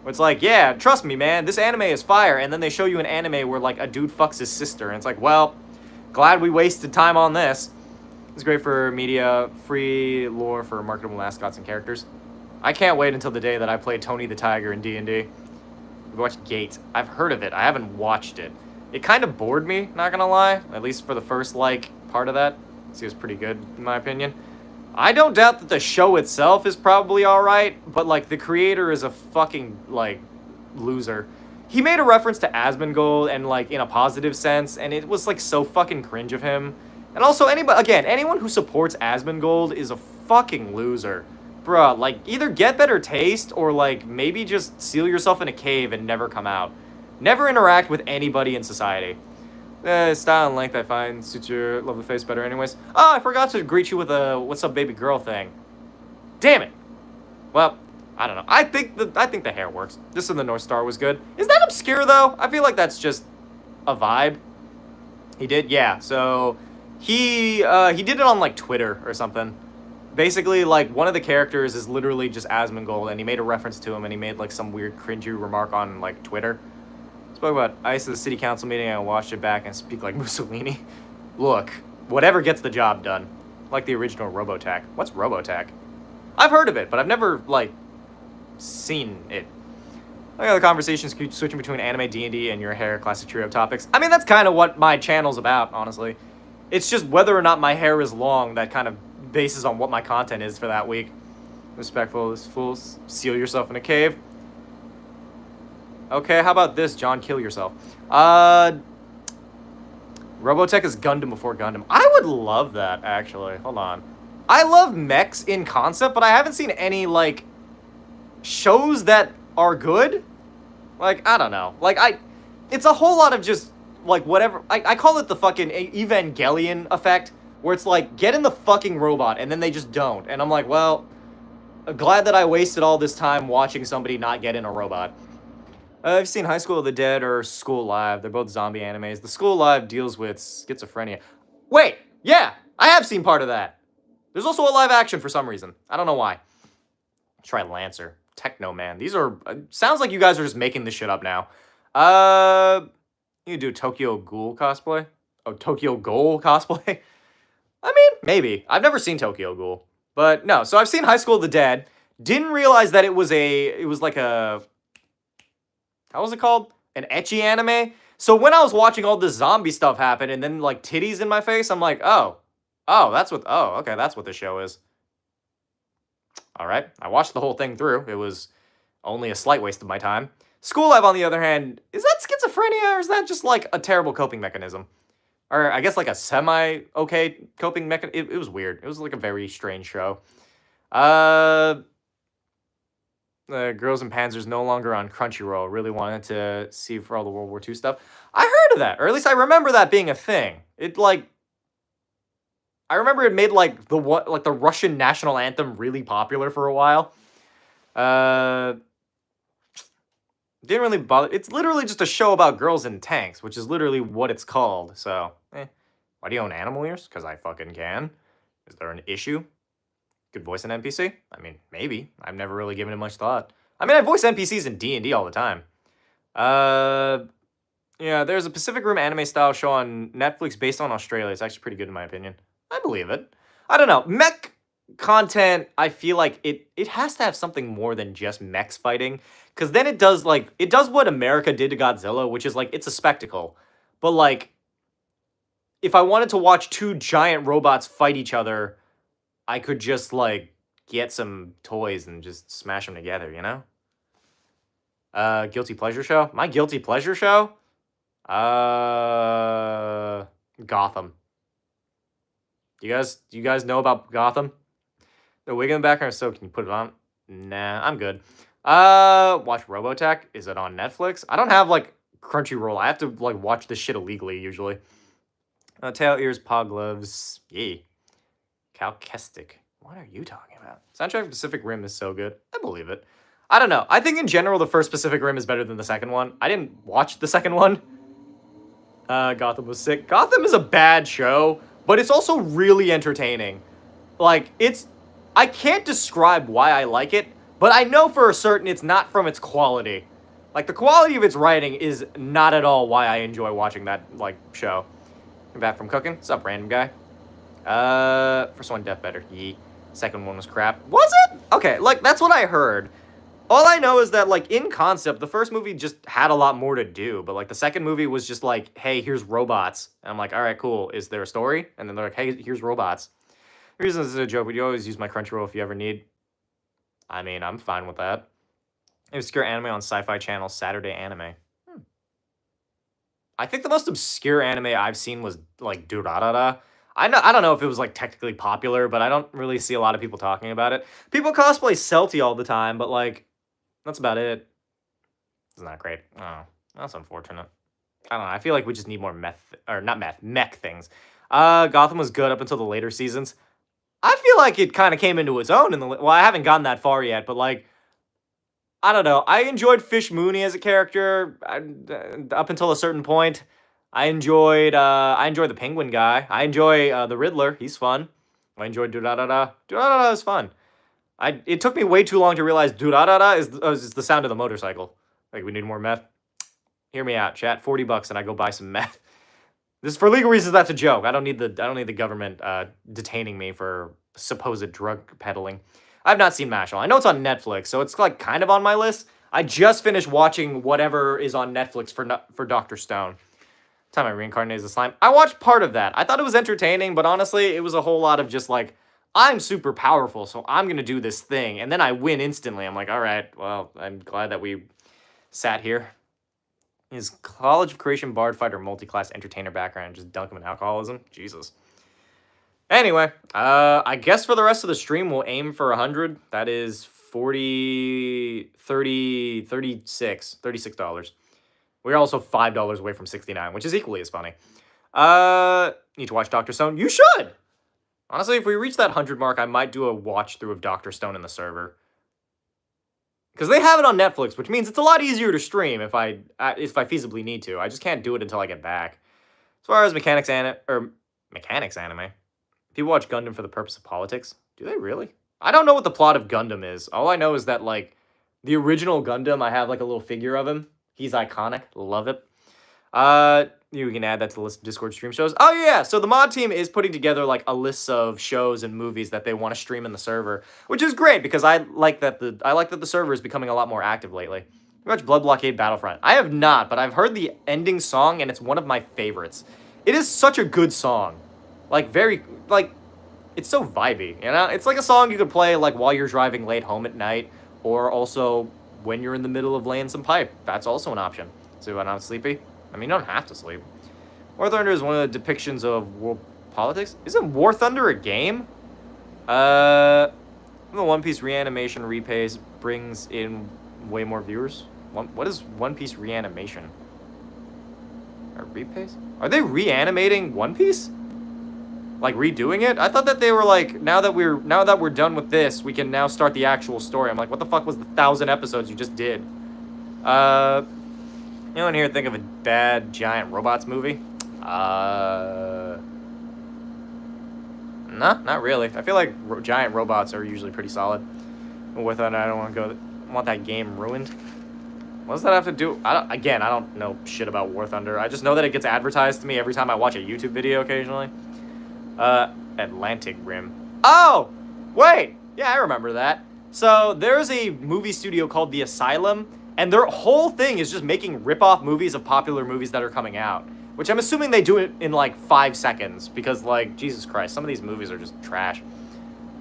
Where it's like, yeah, trust me, man, this anime is fire, and then they show you an anime where, like, a dude fucks his sister, and it's like, well, glad we wasted time on this. It's great for media, free lore for marketable mascots and characters. I can't wait until the day that I play Tony the Tiger in D&D. We watched Gate. I've heard of it. I haven't watched it. It kind of bored me, not gonna lie. At least for the first, like, part of that. See, it was pretty good, in my opinion. I don't doubt that the show itself is probably alright, but, like, the creator is a fucking, like, loser. He made a reference to Asmongold, and, like, in a positive sense, and it was, like, so fucking cringe of him. And also, anyone who supports Asmongold is a fucking loser. Bruh, like, either get better taste, or, like, maybe just seal yourself in a cave and never come out. Never interact with anybody in society. Style and length I find suits your lovely face better anyways. Oh, I forgot to greet you with a what's up baby girl thing. Damn it. Well, I don't know. I think the hair works. This in the North Star was good. Is that obscure though? I feel like that's just a vibe. He did? Yeah. So he did it on like Twitter or something. Basically, like, one of the characters is literally just Asmongold, and he made a reference to him, and he made like some weird cringy remark on like Twitter. Spoke about ICE at the city council meeting, and I watched it back and speak like Mussolini. Look, whatever gets the job done. Like the original Robotech. What's Robotech? I've heard of it, but I've never, like, seen it. Look at the conversations switching between anime, D&D, and your hair classic trio of topics. I mean, that's kind of what my channel's about, honestly. It's just whether or not my hair is long that kind of bases on what my content is for that week. Respectful as fools. Seal yourself in a cave. Okay, how about this, John? Kill yourself. Robotech is Gundam before Gundam. I would love that, actually. Hold on. I love mechs in concept, but I haven't seen any, like, shows that are good. Like, I don't know. Like, it's a whole lot of just, like, whatever. I call it the fucking Evangelion effect, where it's like, get in the fucking robot, and then they just don't. And I'm like, well, glad that I wasted all this time watching somebody not get in a robot. I've seen High School of the Dead or School Live. They're both zombie animes. The School Live deals with schizophrenia. Wait, yeah, I have seen part of that. There's also a live action for some reason. I don't know why. Try Lancer. Techno Man. These are... sounds like you guys are just making this shit up now. You do Tokyo Ghoul cosplay? Oh, Tokyo Ghoul cosplay? I mean, maybe. I've never seen Tokyo Ghoul. But no, so I've seen High School of the Dead. Didn't realize that it was like a... How was it called? An ecchi anime? So when I was watching all this zombie stuff happen and then, like, titties in my face, I'm like, oh, okay, that's what the show is. All right, I watched the whole thing through. It was only a slight waste of my time. School Life, on the other hand, is that schizophrenia or is that just, like, a terrible coping mechanism? Or I guess, like, a semi-okay coping mechanism? It was weird. It was, like, a very strange show. Girls and Panzers no longer on Crunchyroll. Really wanted to see for all the World War II stuff. I heard of that, or at least I remember that being a thing. It like, I remember it made like the Russian national anthem really popular for a while. Didn't really bother. It's literally just a show about girls in tanks, which is literally what it's called. So, why do you own animal ears? Because I fucking can. Is there an issue? Could voice an NPC? I mean, maybe. I've never really given it much thought. I mean, I voice NPCs in D&D all the time. Yeah, there's a Pacific Rim anime-style show on Netflix based on Australia. It's actually pretty good in my opinion. I believe it. I don't know. Mech content, I feel like it has to have something more than just mechs fighting. Because then it does what America did to Godzilla, which is, like, it's a spectacle. But, like, if I wanted to watch two giant robots fight each other, I could just, like, get some toys and just smash them together, you know? Guilty pleasure show? My guilty pleasure show? Gotham. Do you guys know about Gotham? The wig in the background, so can you put it on? Nah, I'm good. Watch Robotech. Is it on Netflix? I don't have, like, Crunchyroll. I have to, like, watch this shit illegally, usually. Tail, ears, paw gloves. Yee. Calcestic. What are you talking about? Soundtrack of Pacific Rim is so good. I believe it. I don't know. I think in general the first Pacific Rim is better than the second one. I didn't watch the second one. Gotham was sick. Gotham is a bad show, but it's also really entertaining. Like, I can't describe why I like it, but I know for a certain it's not from its quality. Like, the quality of its writing is not at all why I enjoy watching that, like, show. I'm back from cooking. What's up, random guy? First one, Death Better. Yee. Second one was crap. Was it? Okay, like, that's what I heard. All I know is that, like, in concept, the first movie just had a lot more to do, but, like, the second movie was just like, hey, here's robots. And I'm like, all right, cool. Is there a story? And then they're like, hey, here's robots. The reason this is a joke, but you always use my Crunchyroll if you ever need. I mean, I'm fine with that. Obscure anime on Sci-Fi Channel, Saturday Anime. I think the most obscure anime I've seen was like Durarara. I don't know if it was like technically popular, but I don't really see a lot of people talking about it. People cosplay Celty all the time, but like that's about it. It's not great. Oh, that's unfortunate. I don't know. I feel like we just need more mech things. Gotham was good up until the later seasons. I feel like it kind of came into its own in the well, I haven't gotten that far yet, but like I don't know. I enjoyed Fish Mooney as a character up until a certain point. I enjoyed the Penguin guy. I enjoy the Riddler. He's fun. I enjoyed Durarara. Durarara is fun. It took me way too long to realize Durarara is the sound of the motorcycle. Like we need more meth. Hear me out, chat. $40 and I go buy some meth. This is for legal reasons. That's a joke. I don't need the government detaining me for supposed drug peddling. I've not seen Mashal. I know it's on Netflix, so it's like kind of on my list. I just finished watching whatever is on Netflix for Dr. Stone. Time I reincarnated as a slime. I watched part of that. I thought it was entertaining, but honestly, it was a whole lot of just like, I'm super powerful, so I'm going to do this thing. And then I win instantly. I'm like, all right, well, I'm glad that we sat here. His College of Creation Bard Fighter multi-class entertainer background and just dunk him in alcoholism? Jesus. Anyway, I guess for the rest of the stream, we'll aim for 100. That is $36. We're also $5 away from 69, which is equally as funny. Need to watch Dr. Stone? You should! Honestly, if we reach that 100 mark, I might do a watch through of Dr. Stone in the server. Because they have it on Netflix, which means it's a lot easier to stream if I feasibly need to. I just can't do it until I get back. As far as mechanics anime, people watch Gundam for the purpose of politics. Do they really? I don't know what the plot of Gundam is. All I know is that, like, the original Gundam, I have, like, a little figure of him. He's iconic. Love it. You can add that to the list of Discord stream shows. Oh, yeah. So the mod team is putting together, like, a list of shows and movies that they want to stream in the server, which is great because I like that the server is becoming a lot more active lately. You watch Blood Blockade Battlefront? I have not, but I've heard the ending song, and it's one of my favorites. It is such a good song. Like, it's so vibey, you know? It's like a song you could play, like, while you're driving late home at night, or also when you're in the middle of laying some pipe. That's also an option. So I'm not sleepy? I mean, you don't have to sleep. War Thunder is one of the depictions of world politics. Isn't War Thunder a game? The One Piece reanimation repays brings in way more viewers. What is One Piece reanimation? Or repays? Are they reanimating One Piece? Like redoing it? I thought that they were like, now that we're done with this, we can now start the actual story. I'm like, what the fuck was the 1,000 episodes you just did? Anyone here think of a bad giant robots movie? No, not really. I feel like giant robots are usually pretty solid. With that, I don't want that game ruined. What does that have to do? I don't know shit about War Thunder. I just know that it gets advertised to me every time I watch a YouTube video occasionally. Atlantic Rim. Oh! Wait! Yeah, I remember that. So, there's a movie studio called The Asylum, and their whole thing is just making rip-off movies of popular movies that are coming out. Which I'm assuming they do it in, like, 5 seconds, because, like, Jesus Christ, some of these movies are just trash.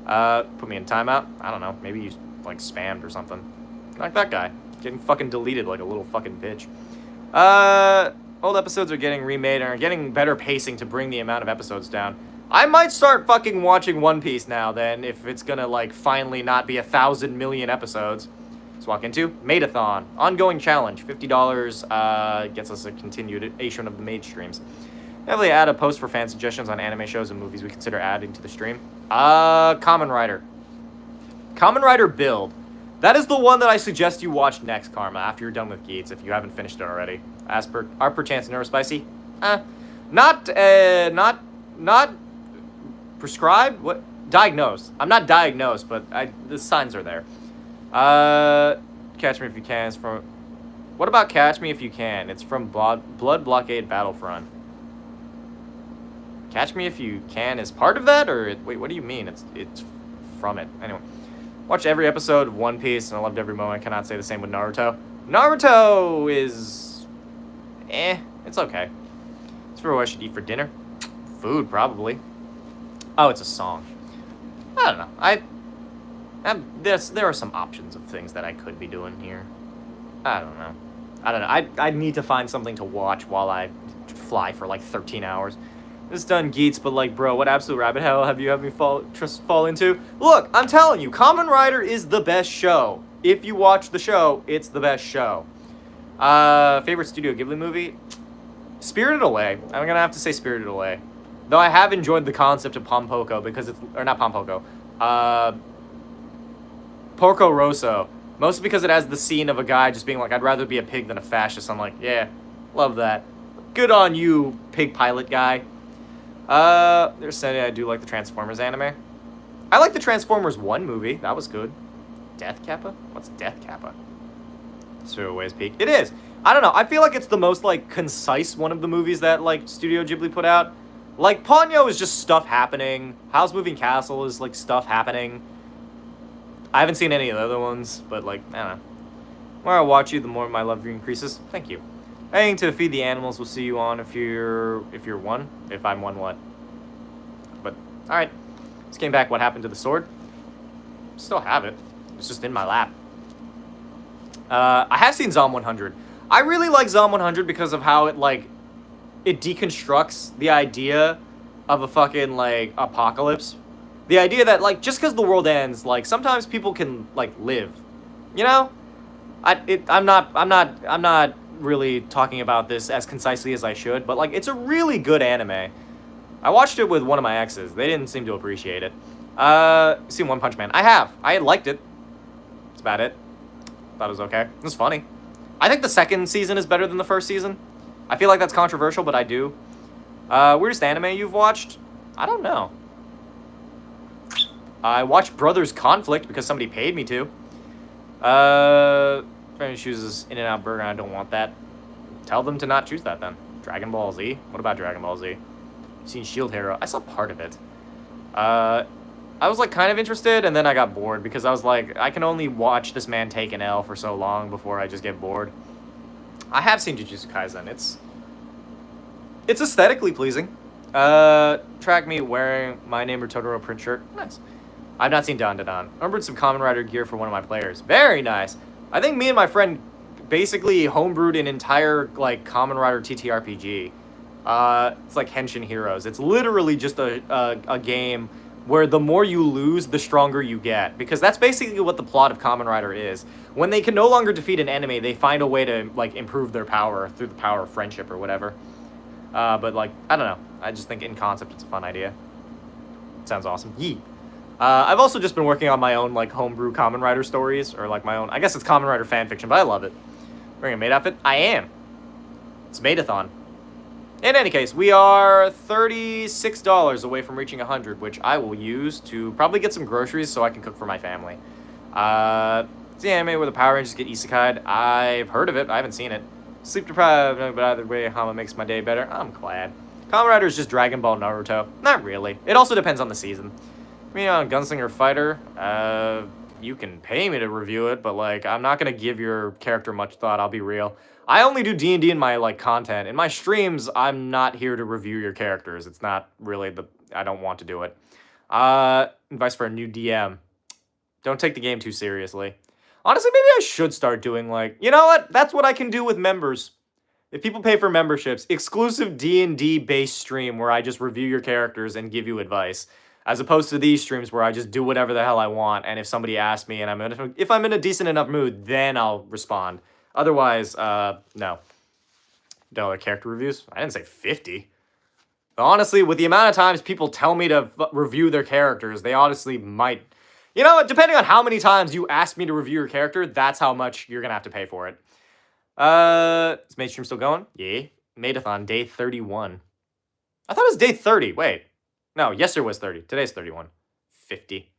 Put me in timeout? I don't know. Maybe you, like, spammed or something. Like that guy. Getting fucking deleted like a little fucking bitch. Old episodes are getting remade and are getting better pacing to bring the amount of episodes down. I might start fucking watching One Piece now, then, if it's gonna, like, finally not be 1,000 million episodes. Let's walk into Maidathon. Ongoing challenge. $50 gets us a continuation of the Maid streams. Heavily add a post for fan suggestions on anime shows and movies we consider adding to the stream. Kamen Rider. Kamen Rider Build. That is the one that I suggest you watch next, Karma, after you're done with Geats, if you haven't finished it already. Are perchance neurospicy? Not prescribed? What? Diagnosed. I'm not diagnosed, but the signs are there. Catch Me If You Can is from... What about Catch Me If You Can? It's from Blood Blockade Battlefront. Catch Me If You Can is part of that? Or... Wait, what do you mean? It's from it. Anyway. Watched every episode of One Piece, and I loved every moment. I cannot say the same with Naruto. Naruto is... it's okay. It's for what I should eat for dinner. Food, probably. Oh, it's a song. I don't know. There are some options of things that I could be doing here. I don't know. I need to find something to watch while I fly for like 13 hours. This done Geets, but like, bro, what absolute rabbit hole have you had me fall into? Look, I'm telling you, Kamen Rider is the best show. If you watch the show, it's the best show. Favorite Studio Ghibli movie? Spirited Away. I'm gonna have to say Spirited Away. Though I have enjoyed the concept of Pompoko because it's, or not Pompoko, Porco Rosso. Mostly because it has the scene of a guy just being like, I'd rather be a pig than a fascist. I'm like, yeah, love that. Good on you, pig pilot guy. They're saying I do like the Transformers anime. I like the Transformers 1 movie. That was good. Death Kappa? What's Death Kappa? Spirited Away's peak. It is. I don't know. I feel like it's the most, like, concise one of the movies that, like, Studio Ghibli put out. Like, Ponyo is just stuff happening. Howl's Moving Castle is, like, stuff happening. I haven't seen any of the other ones, but, like, I don't know. The more I watch you, the more my love for you increases. Thank you. Aiming to feed the animals. We'll see you on if you're one. If I'm one, what? But, alright. Just came back. What happened to the sword? Still have it. It's just in my lap. I have seen Zom 100. I really like Zom 100 because of how it, like, it deconstructs the idea of a fucking, like, apocalypse. The idea that, like, just because the world ends, like, sometimes people can, like, live. You know? I'm not really talking about this as concisely as I should, but, like, it's a really good anime. I watched it with one of my exes. They didn't seem to appreciate it. Seen One Punch Man. I have. I liked it. That's about it. Thought it was okay. It was funny. I think the second season is better than the first season. I feel like that's controversial, but I do. Weirdest anime you've watched? I don't know. I watched Brothers Conflict because somebody paid me to. Friend chooses In-N-Out Burger and I don't want that. Tell them to not choose that then. Dragon Ball Z? What about Dragon Ball Z? You've seen Shield Hero? I saw part of it. I was like kind of interested and then I got bored because I was like, I can only watch this man take an L for so long before I just get bored. I have seen Jujutsu Kaisen. It's aesthetically pleasing. Track me wearing My Name or Totoro print shirt. Nice. I've not seen dndone. I remembered some Kamen Rider gear for one of my players. Very nice. I think me and my friend basically homebrewed an entire, like, Kamen Rider TTRPG. It's like Henshin Heroes. It's literally just a game where the more you lose, the stronger you get. Because that's basically what the plot of Kamen Rider is. When they can no longer defeat an enemy, they find a way to, like, improve their power through the power of friendship or whatever. But, like, I don't know. I just think in concept it's a fun idea. Sounds awesome. Yee. I've also just been working on my own, like, homebrew Kamen Rider stories, or, like, my own, I guess it's Kamen Rider fanfiction, but I love it. Wearing a maid outfit? I am. It's Maidathon. In any case, we are $36 away from reaching 100, which I will use to probably get some groceries so I can cook for my family. It's the anime where the Power Rangers get isekai'd. I've heard of it, I haven't seen it. Sleep deprived, but either way, Hama makes my day better. I'm glad. Kamen Rider is just Dragon Ball Naruto. Not really. It also depends on the season. I mean, on Gunslinger Fighter, you can pay me to review it, but, like, I'm not going to give your character much thought, I'll be real. I only do D&D in my, like, content. In my streams, I'm not here to review your characters. It's not really I don't want to do it. Advice for a new DM. Don't take the game too seriously. Honestly, maybe I should start doing, like, you know what? That's what I can do with members. If people pay for memberships, exclusive D&D based stream where I just review your characters and give you advice. As opposed to these streams where I just do whatever the hell I want, and if somebody asks me and if I'm in a decent enough mood, then I'll respond. Otherwise, no. No character reviews? I didn't say 50. Honestly, with the amount of times people tell me to review their characters, they honestly might. You know what? Depending on how many times you ask me to review your character, that's how much you're gonna have to pay for it. Is Mainstream still going? Yeah. Maidathon, day 31. I thought it was day 30. Wait. No, yesterday was 30. Today's 31. 50.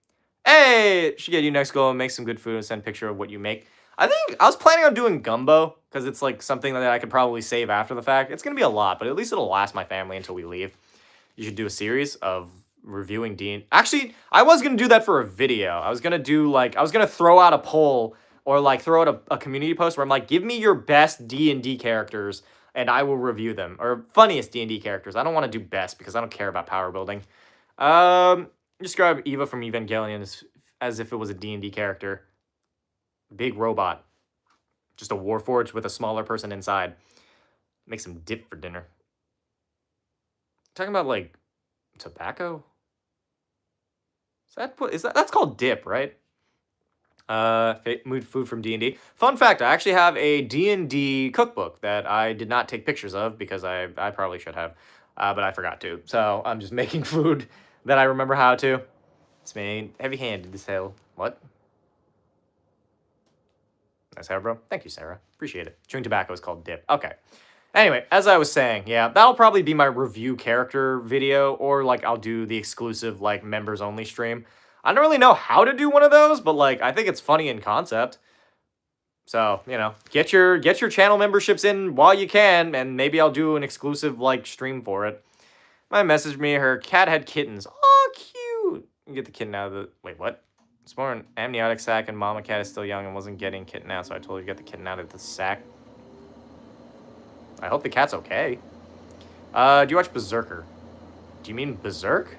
Hey! Should get you next goal and make some good food and send a picture of what you make. I think I was planning on doing gumbo because it's like something that I could probably save after the fact. It's going to be a lot, but at least it'll last my family until we leave. You should do a series of reviewing D&D. Actually, I was going to do that for a video. I was going to do like, I was going to throw out a poll or like throw out a community post where I'm like, give me your best D&D characters and I will review them. Or funniest D&D characters. I don't want to do best because I don't care about power building. Describe Eva from Evangelion as if it was a D&D character. Big robot. Just a warforged with a smaller person inside. Make some dip for dinner. Talking about, like, tobacco? That's called dip, right? Food from D&D. Fun fact, I actually have a D&D cookbook that I did not take pictures of because I probably should have, but I forgot to. So I'm just making food that I remember how to. It's made heavy-handed as hell. What? Nice hair, bro. Thank you, Sarah. Appreciate it. Chewing tobacco is called dip. Okay. Anyway, as I was saying, yeah, that'll probably be my review character video, or, like, I'll do the exclusive, like, members-only stream. I don't really know how to do one of those, but, like, I think it's funny in concept. So, you know, get your channel memberships in while you can, and maybe I'll do an exclusive, like, stream for it. My messaged me, her cat had kittens. Oh, cute. You get the kitten out of the... Wait, what? It's more an amniotic sac, and mama cat is still young and wasn't getting kitten out, so I told her to get the kitten out of the sac. I hope the cat's okay. Do you watch Berserker? Do you mean Berserk?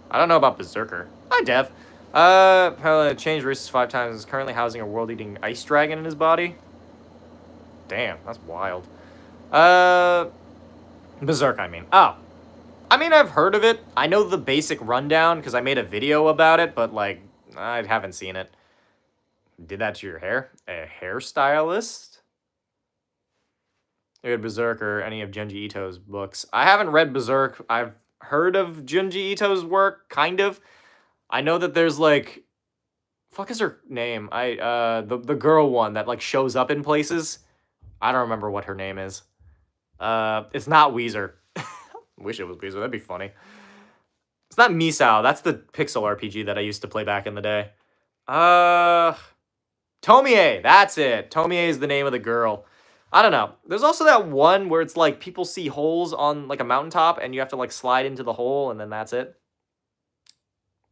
I don't know about Berserker. Hi, Dev. Changed races 5 times. Is currently housing a world-eating ice dragon in his body. Damn, that's wild. Berserk, I mean. Oh. I mean, I've heard of it. I know the basic rundown because I made a video about it, but, like, I haven't seen it. Did that to your hair? A hairstylist? Look at Berserk or any of Junji Ito's books. I haven't read Berserk. I've heard of Junji Ito's work, kind of. I know that there's, like... Fuck is her name? The girl one that, like, shows up in places. I don't remember what her name is. It's not Weezer. Wish it was Weezer. That'd be funny. It's not Misao. That's the pixel RPG that I used to play back in the day. Tomie. That's it. Tomie is the name of the girl. I don't know. There's also that one where it's like people see holes on like a mountaintop and you have to like slide into the hole and then that's it.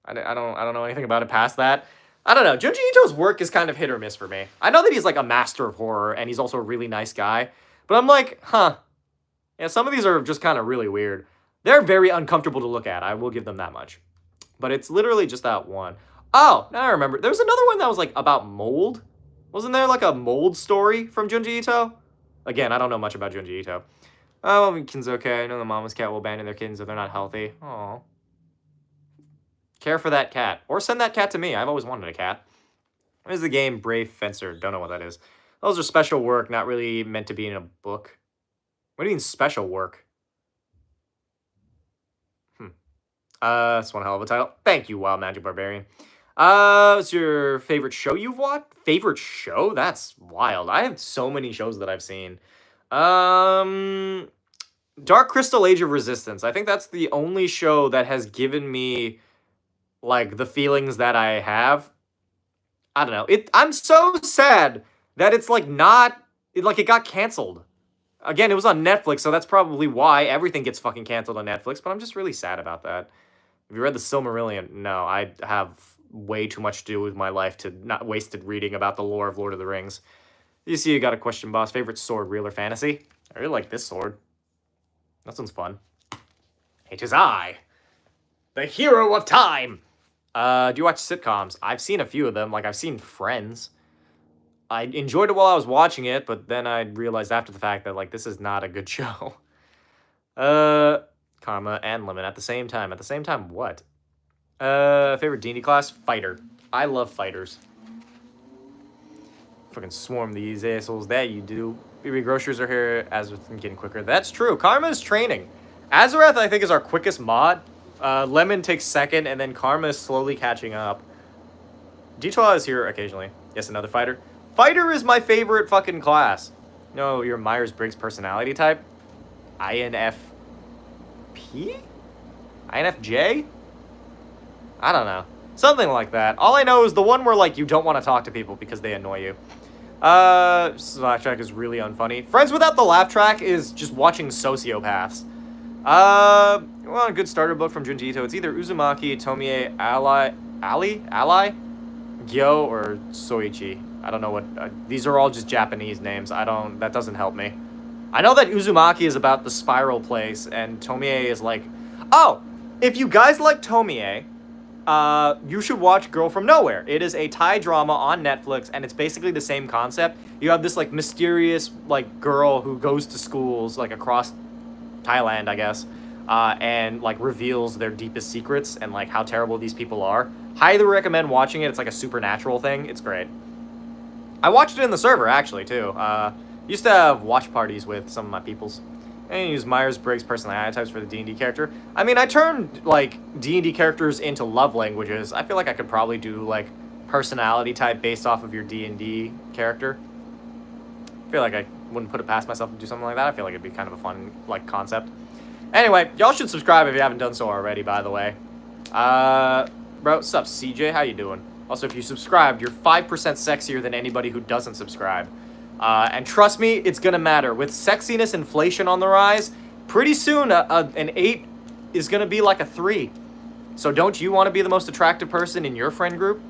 I don't know anything about it past that. I don't know. Junji Ito's work is kind of hit or miss for me. I know that he's like a master of horror and he's also a really nice guy, but I'm like, huh. Yeah, some of these are just kind of really weird. They're very uncomfortable to look at. I will give them that much. But it's literally just that one. Oh, now I remember. There was another one that was like about mold. Wasn't there like a mold story from Junji Ito? Again, I don't know much about Junji Ito. Oh, well, kittens okay. I know the mama's cat will abandon their kittens if they're not healthy. Aw. Care for that cat. Or send that cat to me. I've always wanted a cat. What is the game Brave Fencer? Don't know what that is. Those are special work, not really meant to be in a book. What do you mean special work? That's one hell of a title. Thank you, Wild Magic Barbarian. What's your favorite show you've watched? Favorite show? That's wild. I have so many shows that I've seen. Dark Crystal Age of Resistance. I think that's the only show that has given me, like, the feelings that I have. I don't know. I'm so sad that it's, like, not... it got canceled. Again, it was on Netflix, so that's probably why everything gets fucking canceled on Netflix, but I'm just really sad about that. Have you read The Silmarillion? No, I have way too much to do with my life to not waste it reading about the lore of Lord of the Rings. You see, you got a question, boss. Favorite sword, real or fantasy? I really like this sword. That one's fun. It is I, the hero of time. Do you watch sitcoms? I've seen a few of them. Like, I've seen Friends. I enjoyed it while I was watching it, but then I realized after the fact that, like, this is not a good show. Karma and Lemon at the same time. At the same time, what? Favorite D&D class? Fighter. I love fighters. Fucking swarm these assholes. That you do. BB groceries are here. Azareth getting quicker. That's true. Karma is training. Azareth, I think, is our quickest mod. Lemon takes second, and then Karma is slowly catching up. D12 is here occasionally. Yes, another fighter. Fighter is my favorite fucking class. No, your Myers-Briggs personality type? INFP? INFJ? I don't know. Something like that. All I know is the one where, like, you don't want to talk to people because they annoy you. Laugh track is really unfunny. Friends Without the Laugh Track is just watching sociopaths. Well, a good starter book from Junji Ito. It's either Uzumaki, Tomie, Ally, Gyo, or Soichi. I don't know what... these are all just Japanese names. That doesn't help me. I know that Uzumaki is about the spiral place, and Tomie is like... Oh! If you guys like Tomie, you should watch Girl from Nowhere. It is a Thai drama on Netflix, and it's basically the same concept. You have this, like, mysterious, like, girl who goes to schools, like, across Thailand, I guess, and, like, reveals their deepest secrets and, like, how terrible these people are. Highly recommend watching it. It's, like, a supernatural thing. It's great. I watched it in the server, actually, too. Used to have watch parties with some of my peoples. And use Myers-Briggs personality types for the D&D character. I mean, I turned, like, D&D characters into love languages. I feel like I could probably do, like, personality type based off of your D&D character. I feel like I wouldn't put it past myself to do something like that. I feel like it'd be kind of a fun, like, concept. Anyway, y'all should subscribe if you haven't done so already, by the way. Bro, what's up, CJ? How you doing? Also, if you subscribed, you're 5% sexier than anybody who doesn't subscribe. And trust me, it's gonna matter. With sexiness inflation on the rise, pretty soon an 8 is gonna be like a 3. So don't you want to be the most attractive person in your friend group?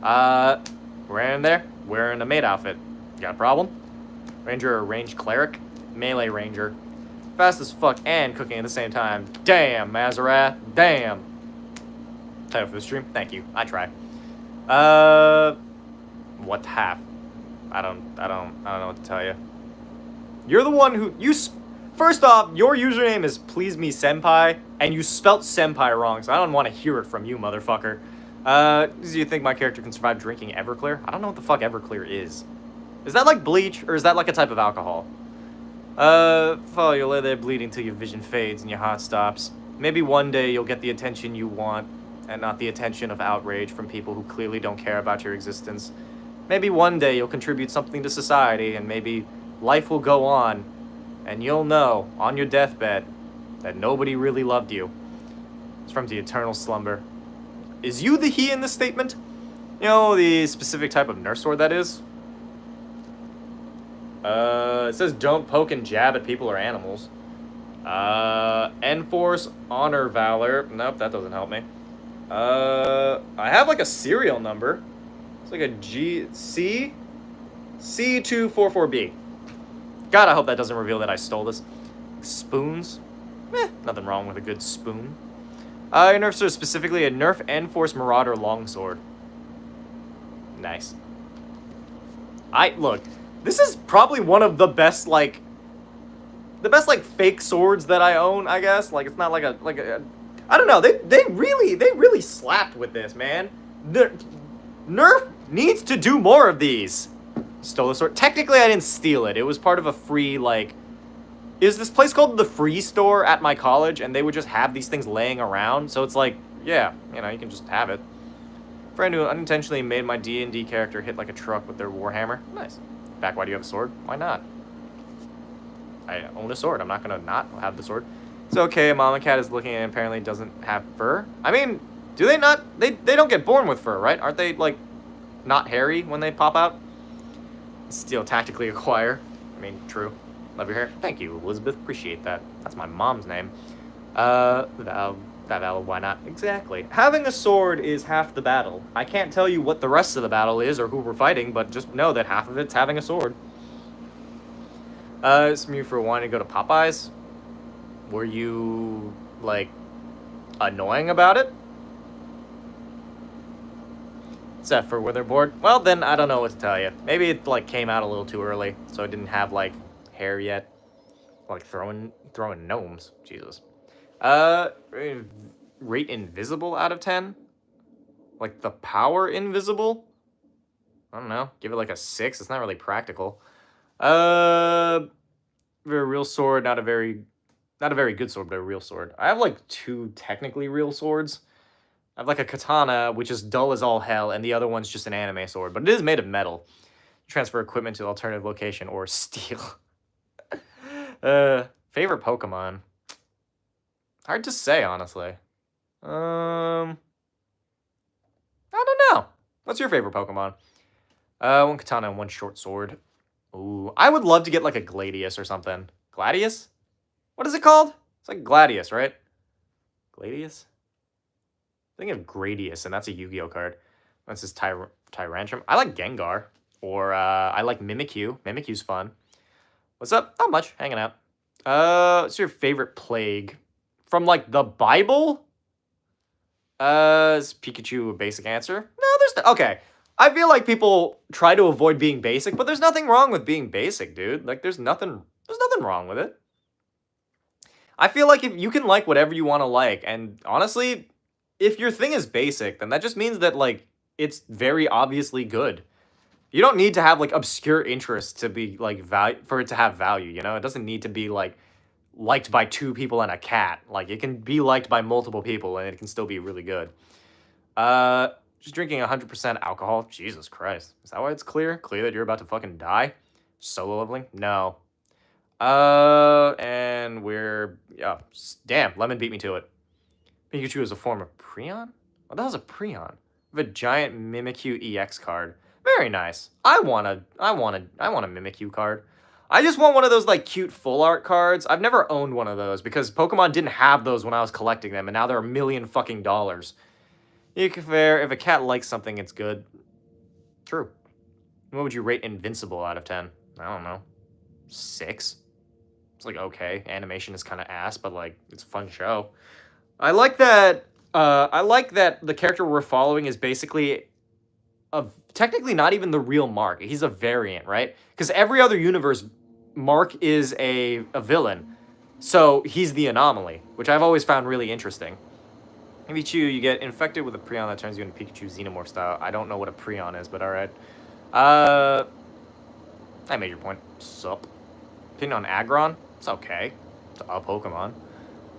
We're in there, wearing a maid outfit. You got a problem? Ranger or ranged cleric? Melee ranger. Fast as fuck and cooking at the same time. Damn, Mazarath. Damn. Title for the stream? Thank you. I try. What half? I don't know what to tell you. You're the one who first off, your username is Please Me Senpai, and you spelt senpai wrong, so I don't want to hear it from you, motherfucker. Do you think my character can survive drinking Everclear? I don't know what the fuck Everclear is. Is that like bleach, or is that like a type of alcohol? Follow, you'll lay there bleeding till your vision fades and your heart stops. Maybe one day you'll get the attention you want, and not the attention of outrage from people who clearly don't care about your existence. Maybe one day you'll contribute something to society, and maybe life will go on, and you'll know, on your deathbed, that nobody really loved you. It's from the Eternal Slumber. Is you the he in this statement? You know the specific type of nurse sword that is? It says don't poke and jab at people or animals. Enforce, honor, valor. Nope, that doesn't help me. I have like a serial number. It's like a C244B. God, I hope that doesn't reveal that I stole this. Spoons? Nothing wrong with a good spoon. Your nerfs are specifically a Nerf Enforce Marauder Longsword. Nice. Look, this is probably one of the best, like, fake swords that I own, I guess. Like, it's not like a I don't know, they really slapped with this, man. Nerf needs to do more of these. Stole the sword. Technically, I didn't steal it. It was part of a free, like... Is this place called the Free Store at my college, and they would just have these things laying around. So it's like, yeah, you know, you can just have it. Friend who unintentionally made my D&D character hit like a truck with their warhammer. Nice. Back, why do you have a sword? Why not? I own a sword. I'm not gonna not have the sword. It's okay, Mama Cat is looking and apparently doesn't have fur. I mean, do they not? They don't get born with fur, right? Aren't they, like, not hairy when they pop out? Still tactically acquire. I mean, true. Love your hair. Thank you, Elizabeth. Appreciate that. That's my mom's name. That why not? Exactly. Having a sword is half the battle. I can't tell you what the rest of the battle is or who we're fighting, but just know that half of it's having a sword. It's me for wanting to go to Popeyes. Were you, like, annoying about it? Except for when they're bored? Well, then I don't know what to tell you. Maybe it, like, came out a little too early, so it didn't have, like, hair yet. Like, throwing gnomes. Jesus. Rate invisible out of 10? Like, the power invisible? I don't know. Give it, like, a 6. It's not really practical. Very real sword, not a very good sword, but a real sword. I have, like, 2 technically real swords. I have, like, a katana, which is dull as all hell, and the other one's just an anime sword, but it is made of metal. Transfer equipment to an alternative location or steal. Favorite Pokemon? Hard to say, honestly. I don't know. What's your favorite Pokemon? 1 katana and 1 short sword. Ooh, I would love to get, like, a Gladius or something. Gladius? What is it called? It's like Gladius, right? Gladius? I'm thinking of Gradius, and that's a Yu-Gi-Oh card. That's his Tyrantrum. I like Gengar. Or, I like Mimikyu. Mimikyu's fun. What's up? Not much. Hanging out. What's your favorite plague? From, like, the Bible? Is Pikachu a basic answer? No, there's no... Okay. I feel like people try to avoid being basic, but there's nothing wrong with being basic, dude. Like, there's nothing wrong with it. I feel like if you can like whatever you want to like, and honestly, if your thing is basic, then that just means that, like, it's very obviously good. You don't need to have, like, obscure interests to be, like, for it to have value, you know? It doesn't need to be, like, liked by 2 people and a cat. Like, it can be liked by multiple people, and it can still be really good. Just drinking 100% alcohol. Jesus Christ. Is that why it's clear? Clear that you're about to fucking die? Solo leveling? No. And we're... Yeah, damn, Lemon beat me to it. Pikachu is a form of Prion? What the hell's a Prion? We have a giant Mimikyu EX card. Very nice. I want a Mimikyu card. I just want one of those, like, cute full art cards. I've never owned one of those because Pokemon didn't have those when I was collecting them, and now they're $1 million fucking dollars. You can compare, if a cat likes something, it's good. True. What would you rate Invincible out of 10? I don't know. 6? It's like, okay. Animation is kind of ass, but, like, it's a fun show. I like that the character we're following is basically technically not even the real Mark. He's a variant, right? Because every other universe, Mark is a villain. So he's the anomaly, which I've always found really interesting. Pikachu, you get infected with a Prion that turns you into Pikachu Xenomorph style. I don't know what a Prion is, but alright. I made your point. Sup. Opinion on Aggron? It's okay. It's a Pokemon.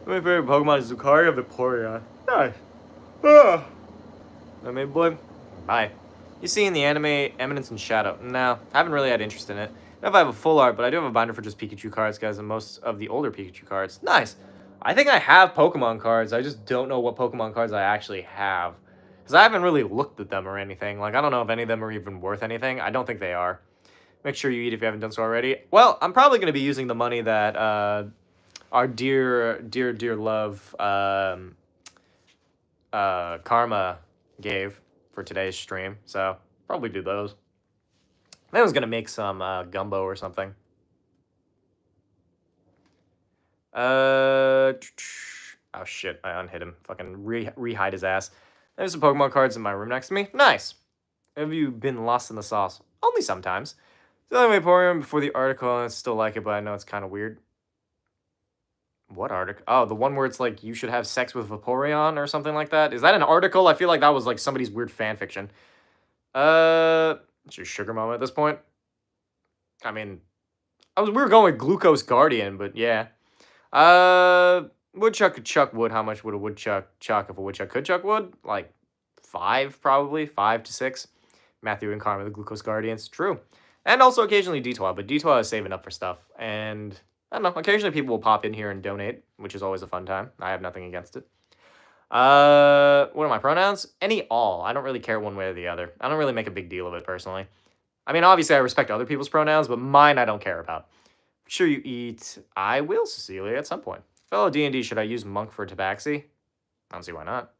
My favorite Pokemon is Lucario Vaporeon. Nice. I mean, boy. Bye. You see in the anime, Eminence and Shadow. No, I haven't really had interest in it. I don't know if I have a full art, but I do have a binder for just Pikachu cards, guys, and most of the older Pikachu cards. Nice. I think I have Pokemon cards. I just don't know what Pokemon cards I actually have. Because I haven't really looked at them or anything. Like, I don't know if any of them are even worth anything. I don't think they are. Make sure you eat if you haven't done so already. Well, I'm probably going to be using the money that our dear love Karma gave for today's stream. So, probably do those. I was going to make some gumbo or something. Oh shit, I unhit him. Fucking re-hide his ass. There's some Pokemon cards in my room next to me. Nice. Have you been lost in the sauce? Only sometimes. The only Vaporeon before the article, and I still like it, but I know it's kind of weird. What article? Oh, the one where it's like, you should have sex with Vaporeon or something like that? Is that an article? I feel like that was like somebody's weird fan fiction. It's your sugar mama at this point. I mean, we were going with Glucose Guardian, but yeah. Woodchuck could chuck wood. How much would a woodchuck chuck if a woodchuck could chuck wood? Like 5, probably. 5 to 6. Matthew and Karma, the Glucose Guardians. True. And also occasionally D12, but D12 is saving up for stuff. And I don't know, occasionally people will pop in here and donate, which is always a fun time. I have nothing against it. What are my pronouns? Any, all. I don't really care one way or the other. I don't really make a big deal of it personally. I mean, obviously I respect other people's pronouns, but mine I don't care about. Sure you eat. I will, Cecilia, at some point. Fellow D&D, should I use Monk for Tabaxi? I don't see why not.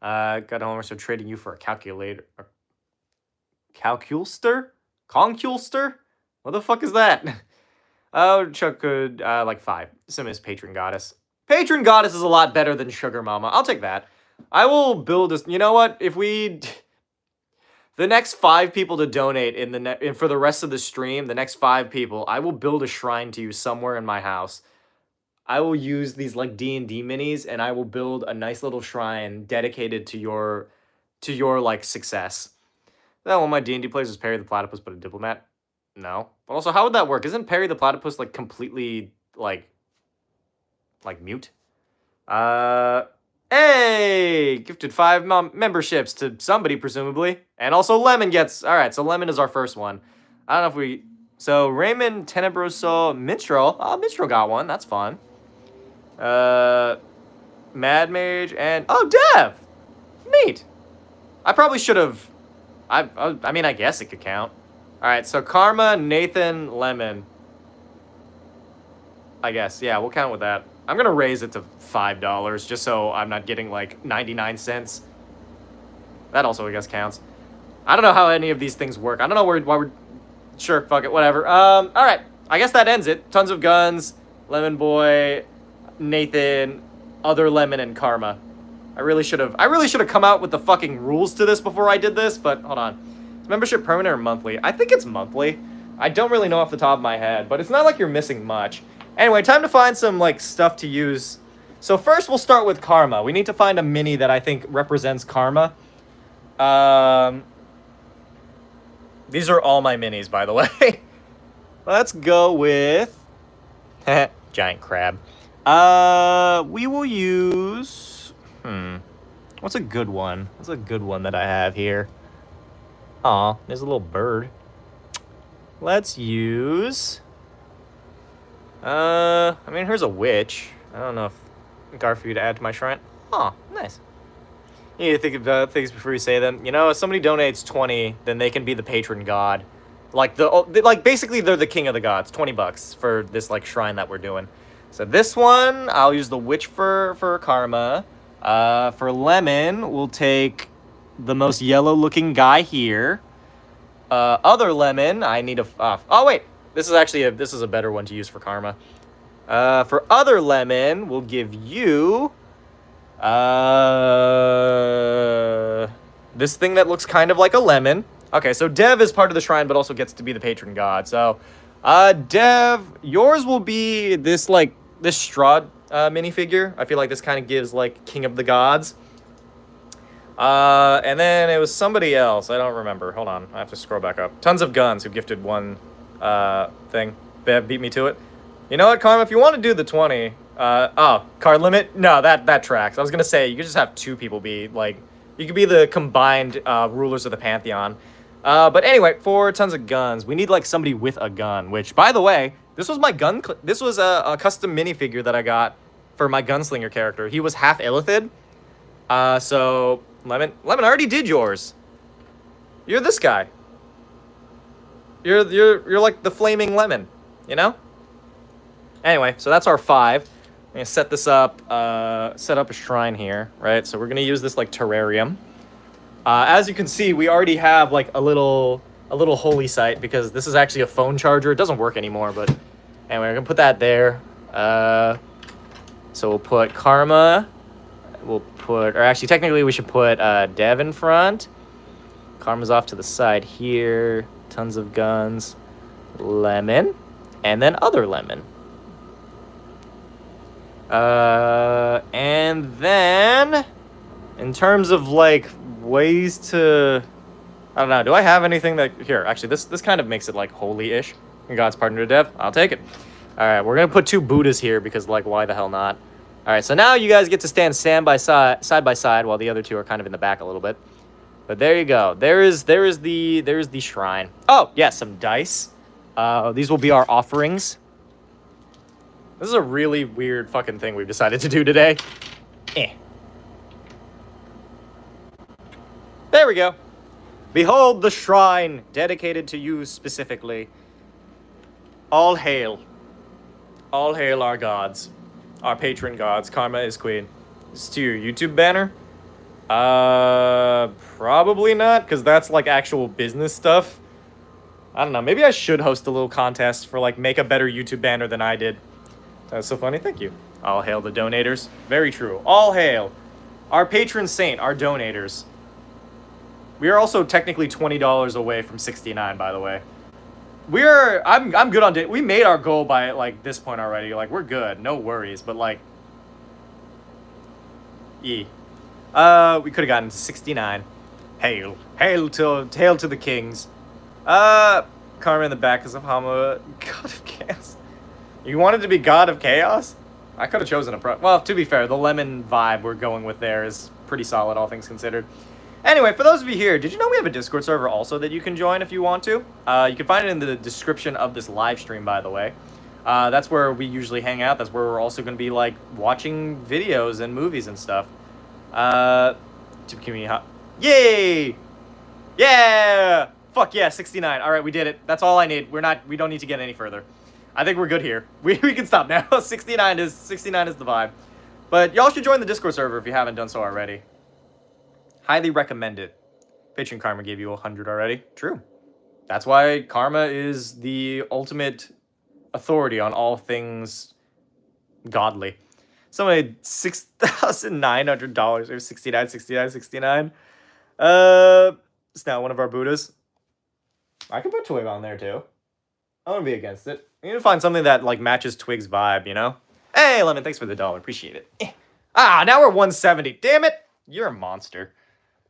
Got Homer, so trading you for a calculator. Calculster? Conculster? What the fuck is that? Oh, Chuck could, like 5. Sim is Patron Goddess. Patron Goddess is a lot better than Sugar Mama. I'll take that. I will build this. You know what? If we... The next 5 people to donate for the rest of the stream, the next 5 people, I will build a shrine to you somewhere in my house. I will use these like D&D minis, and I will build a nice little shrine dedicated to your like success. That one of my D&D players is Perry the Platypus, but a diplomat. No, but also how would that work? Isn't Perry the Platypus like completely like mute? Hey, gifted 5 memberships to somebody, presumably. And also Lemon gets... Alright, so Lemon is our first one. I don't know if we... So, Raymond, Tenebroso, Minstrel. Oh, Minstrel got one. That's fun. Mad Mage, and... Oh, Dev! Neat. I probably should have... I mean, I guess it could count. Alright, so Karma, Nathan, Lemon. I guess. Yeah, we'll count with that. I'm going to raise it to $5 just so I'm not getting like 99 cents. That also, I guess, counts. I don't know how any of these things work. I don't know why we're... Sure, fuck it, whatever. Alright. I guess that ends it. Tons of guns, Lemon Boy, Nathan, other Lemon, and Karma. I really should have come out with the fucking rules to this before I did this, but hold on. Is membership permanent or monthly? I think it's monthly. I don't really know off the top of my head, but it's not like you're missing much. Anyway, time to find some, like, stuff to use. So first we'll start with karma. We need to find a mini that I think represents karma. These are all my minis, by the way. Let's go with... giant crab. We will use... What's a good one? What's a good one that I have here? Aw, there's a little bird. Let's use... I mean, here's a witch. I don't know if Garfield to add to my shrine. Aw, nice. You need to think about things before you say them. You know, if somebody donates 20, then they can be the patron god. Like, basically, they're the king of the gods. 20 bucks for this, like, shrine that we're doing. So this one, I'll use the witch for karma. For lemon, we'll take the most yellow-looking guy here. Other lemon, I need a... oh, wait. This is actually this is a better one to use for karma. For other lemon, we'll give you... this thing that looks kind of like a lemon. Okay, so Dev is part of the shrine, but also gets to be the patron god. So, Dev, yours will be this, like, this straw minifigure. I feel like this kind of gives, like, king of the gods. And then it was somebody else. I don't remember. Hold on. I have to scroll back up. Tons of Guns, who gifted one thing. Bev beat me to it. You know what, Karma? If you want to do the 20... card limit? No, that tracks. I was going to say, you could just have 2 people be, like... You could be the combined rulers of the Pantheon. But anyway, for Tons of Guns, we need, like, somebody with a gun. Which, by the way, this was my gun... This was a custom minifigure that I got for my gunslinger character. He was half illithid. So... Lemon, I already did yours. You're this guy. You're like the flaming lemon, you know? Anyway, so that's our 5. I'm gonna set this up, set up a shrine here, right? So we're gonna use this like terrarium. As you can see, we already have like a little holy site because this is actually a phone charger. It doesn't work anymore, but anyway, we're gonna put that there. So we'll put Karma. We'll put, or actually, technically, we should put Dev in front. Karma's off to the side here. Tons of Guns. Lemon. And then other lemon. And then, in terms of, like, ways to... I don't know. Do I have anything that... Here, actually, this kind of makes it, like, holy-ish. God's partner to Dev. I'll take it. All right, we're going to put 2 Buddhas here because, like, why the hell not? All right, so now you guys get to stand side by side while the other 2 are kind of in the back a little bit. But there you go. There is the shrine. Oh, yeah, some dice. These will be our offerings. This is a really weird fucking thing we've decided to do today. There we go. Behold the shrine dedicated to you specifically. All hail. All hail our gods. Our patron gods. Karma is queen. Is this to your YouTube banner? Probably not, because that's like actual business stuff. I don't know. Maybe I should host a little contest for like make a better YouTube banner than I did. That's so funny. Thank you. All hail the donators. Very true. All hail. Our patron saint, our donators. We are also technically $20 away from 69, by the way. I'm good on we made our goal by like this point already. Like we're good, no worries. But like, we could have gotten to 69. Hail to the kings. Karma in the back is of God of Chaos. You wanted to be God of Chaos? I could have chosen well, to be fair, the lemon vibe we're going with there is pretty solid, all things considered. Anyway, for those of you here, did you know we have a Discord server also that you can join if you want to? You can find it in the description of this live stream, by the way. That's where we usually hang out. That's where we're also going to be, like, watching videos and movies and stuff. Yay! Yeah! Fuck yeah, 69. All right, we did it. That's all I need. We don't need to get any further. I think we're good here. We can stop now. 69 is the vibe. But y'all should join the Discord server if you haven't done so already. Highly recommend it. Patron Karma gave you 100 already. True. That's why Karma is the ultimate authority on all things godly. Somebody $6,900 or 69, 69, 69. It's now one of our Buddhas. I can put Twig on there too. I wouldn't be against it. We need to find something that like matches Twig's vibe, you know? Hey, Lemon, thanks for the $1. Appreciate it. Now we're 170. Damn it! You're a monster.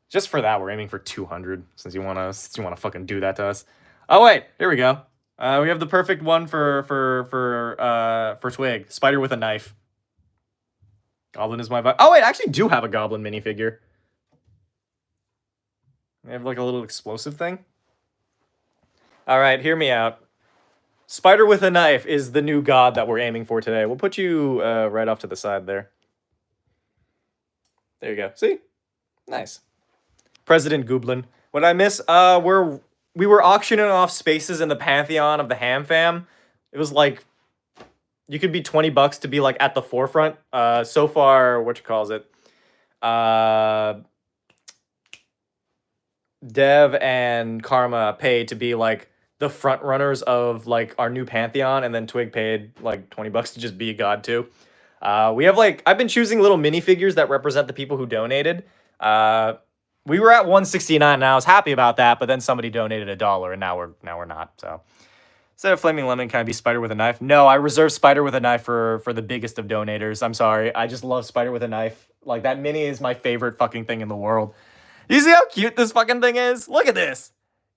Just for that, we're aiming for 200 since you wanna fucking do that to us. Oh wait, here we go. We have the perfect one for Twig. Spider with a knife. Goblin is my vibe. Oh wait, I actually do have a goblin minifigure. They have like a little explosive thing. All right, hear me out. Spider with a knife is the new god that we're aiming for today. We'll put you right off to the side there. There you go. See? Nice. President Goblin. What I miss? We were auctioning off spaces in the Pantheon of the Ham Fam. It was like you could be $20 to be like at the forefront. So far, what you calls it? Dev and Karma paid to be like the front runners of like our new Pantheon, and then Twig paid like $20 to just be a god too. We have like I've been choosing little minifigures that represent the people who donated. We were at 169 and I was happy about that, but then somebody donated $1 and now we're not. So instead of Flaming Lemon, can I be Spider with a Knife? No, I reserve Spider with a Knife for the biggest of donators. I'm sorry. I just love Spider with a Knife. Like that mini is my favorite fucking thing in the world. You see how cute this fucking thing is? Look at this.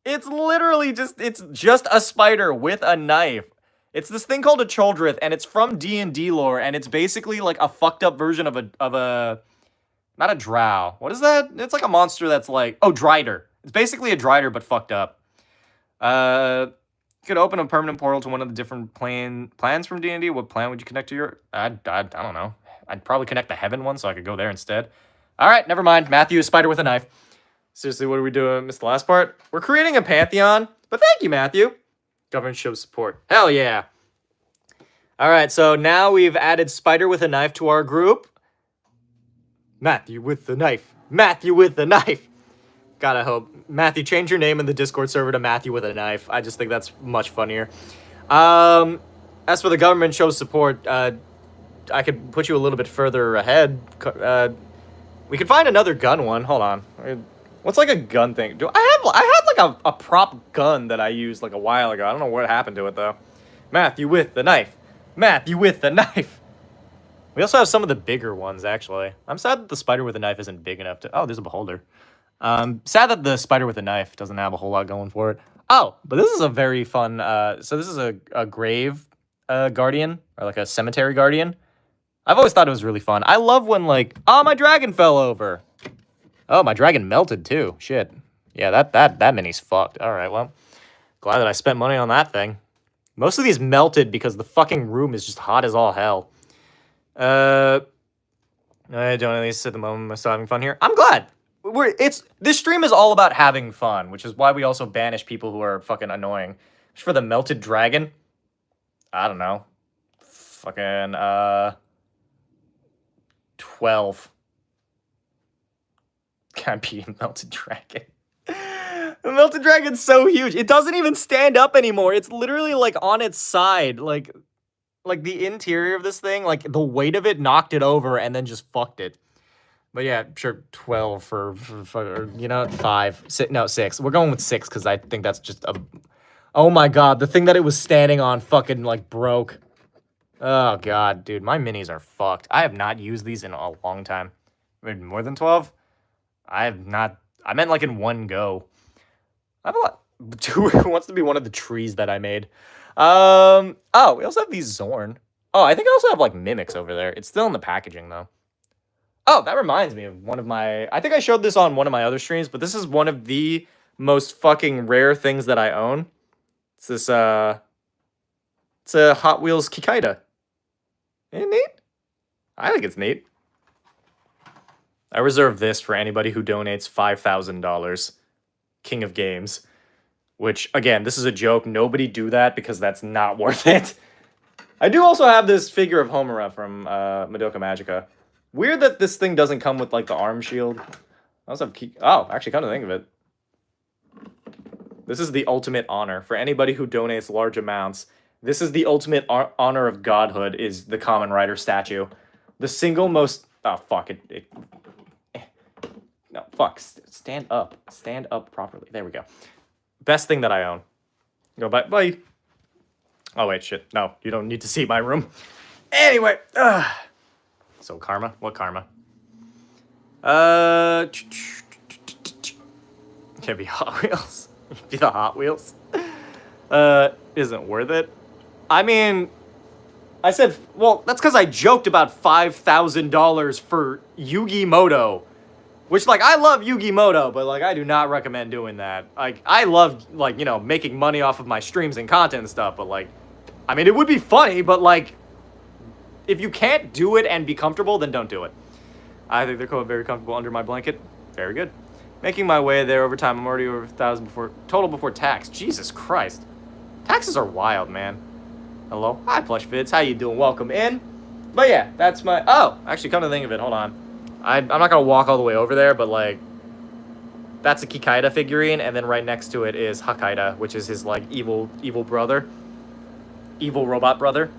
It's literally just a spider with a knife. It's this thing called a Choldrith, and it's from D&D lore, and it's basically like a fucked up version of a not a drow. What is that? It's like a monster that's like, oh, Drider. It's basically a Drider, but fucked up. You could open a permanent portal to one of the different plans from D&D. What plan would you connect to your... I don't know. I'd probably connect the heaven one so I could go there instead. All right, never mind. Matthew is Spider with a Knife. Seriously, what are we doing? Missed the last part? We're creating a Pantheon, but thank you, Matthew. Government shows support. Hell yeah. All right, so now we've added Spider with a Knife to our group. Matthew with the knife. Matthew with the knife. God, I hope. Matthew, change your name in the Discord server to Matthew with a Knife. I just think that's much funnier. As for the government shows support, I could put you a little bit further ahead. We could find another gun one. Hold on. What's like a gun thing? I had like a prop gun that I used like a while ago. I don't know what happened to it though. Matthew with the knife. Matthew with the knife. We also have some of the bigger ones, actually. I'm sad that the Spider with a Knife isn't big enough to... Oh, there's a beholder. Sad that the Spider with a Knife doesn't have a whole lot going for it. Oh, but this is a very fun... so this is a grave guardian, or like a cemetery guardian. I've always thought it was really fun. I love when, like... Oh, my dragon fell over! Oh, my dragon melted, too. Shit. Yeah, that mini's fucked. Alright, well. Glad that I spent money on that thing. Most of these melted because the fucking room is just hot as all hell. I don't at least at the moment I'm still having fun here. I'm glad. This stream is all about having fun, which is why we also banish people who are fucking annoying. For the melted dragon, I don't know. Fucking 12. Can't be a melted dragon. The melted dragon's so huge. It doesn't even stand up anymore. It's literally like on its side, like the interior of this thing, like the weight of it knocked it over and then just fucked it. But yeah, sure, 12 for you know, 5. 6. We're going with 6 because I think that's just a... Oh my god, the thing that it was standing on fucking like broke. Oh god, dude, my minis are fucked. I have not used these in a long time. Maybe more than 12? I have not... I meant like in one go. I have a lot... Who wants to be one of the trees that I made? Oh, we also have these Zorn. Oh, I think I also have, like, Mimics over there. It's still in the packaging, though. Oh, that reminds me of one of my... I think I showed this on one of my other streams, but this is one of the most fucking rare things that I own. It's this, it's a Hot Wheels Kikaida. Ain't it neat? I think it's neat. I reserve this for anybody who donates $5,000. King of Games. Which, again, this is a joke. Nobody do that because that's not worth it. I do also have this figure of Homura from Madoka Magica. Weird that this thing doesn't come with, like, the arm shield. I also have Oh, actually, come to think of it. This is the ultimate honor. For anybody who donates large amounts, this is the ultimate honor of godhood, is the Kamen Rider statue. The single most... Oh, fuck. No, fuck. Stand up. Stand up properly. There we go. Best thing that I own. Go, bye. Bye. Oh, wait, shit. No, you don't need to see my room. Anyway. So, karma? What karma? Can't be Hot Wheels. Be the Hot Wheels. Isn't worth it. I mean, I said, well, that's because I joked about $5,000 for Yugi Moto. Which, like, I love Yugi Moto, but, like, I do not recommend doing that. Like, I love, like, you know, making money off of my streams and content and stuff, but, like, I mean, it would be funny, but, like, if you can't do it and be comfortable, then don't do it. I think they're very comfortable under my blanket. Very good. Making my way there over time. I'm already over 1,000 before tax. Jesus Christ. Taxes are wild, man. Hello? Hi, Plush Vids. How you doing? Welcome in. But yeah, that's my... Oh, actually, come to think of it. Hold on. I'm not going to walk all the way over there, but, like, that's a Kikaida figurine, and then right next to it is Hakaida, which is his, like, evil brother. Evil robot brother.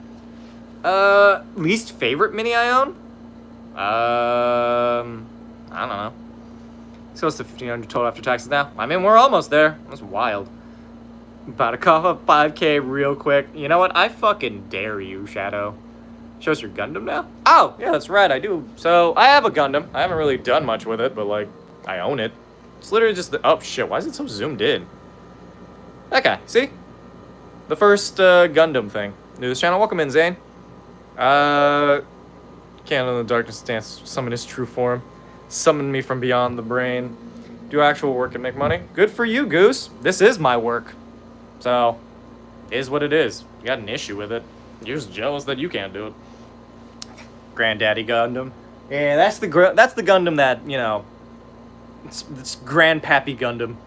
Least favorite mini I own? I don't know. It's close to 1,500 total after taxes now. I mean, we're almost there. That's wild. About to cough up 5K real quick. You know what? I fucking dare you, Shadow. Show us your Gundam now? Oh, yeah, that's right, I do. So, I have a Gundam. I haven't really done much with it, but, like, I own it. It's literally just the... Oh, shit, why is it so zoomed in? That guy, see? The first Gundam thing. New to this channel, welcome in, Zane. Candle in the darkness stance, summon his true form. Summon me from beyond the brain. Do actual work and make money. Good for you, Goose. This is my work. So, is what it is. You got an issue with it. You're just jealous that you can't do it. Granddaddy Gundam. Yeah, that's the Gundam that, you know, it's Grandpappy Gundam.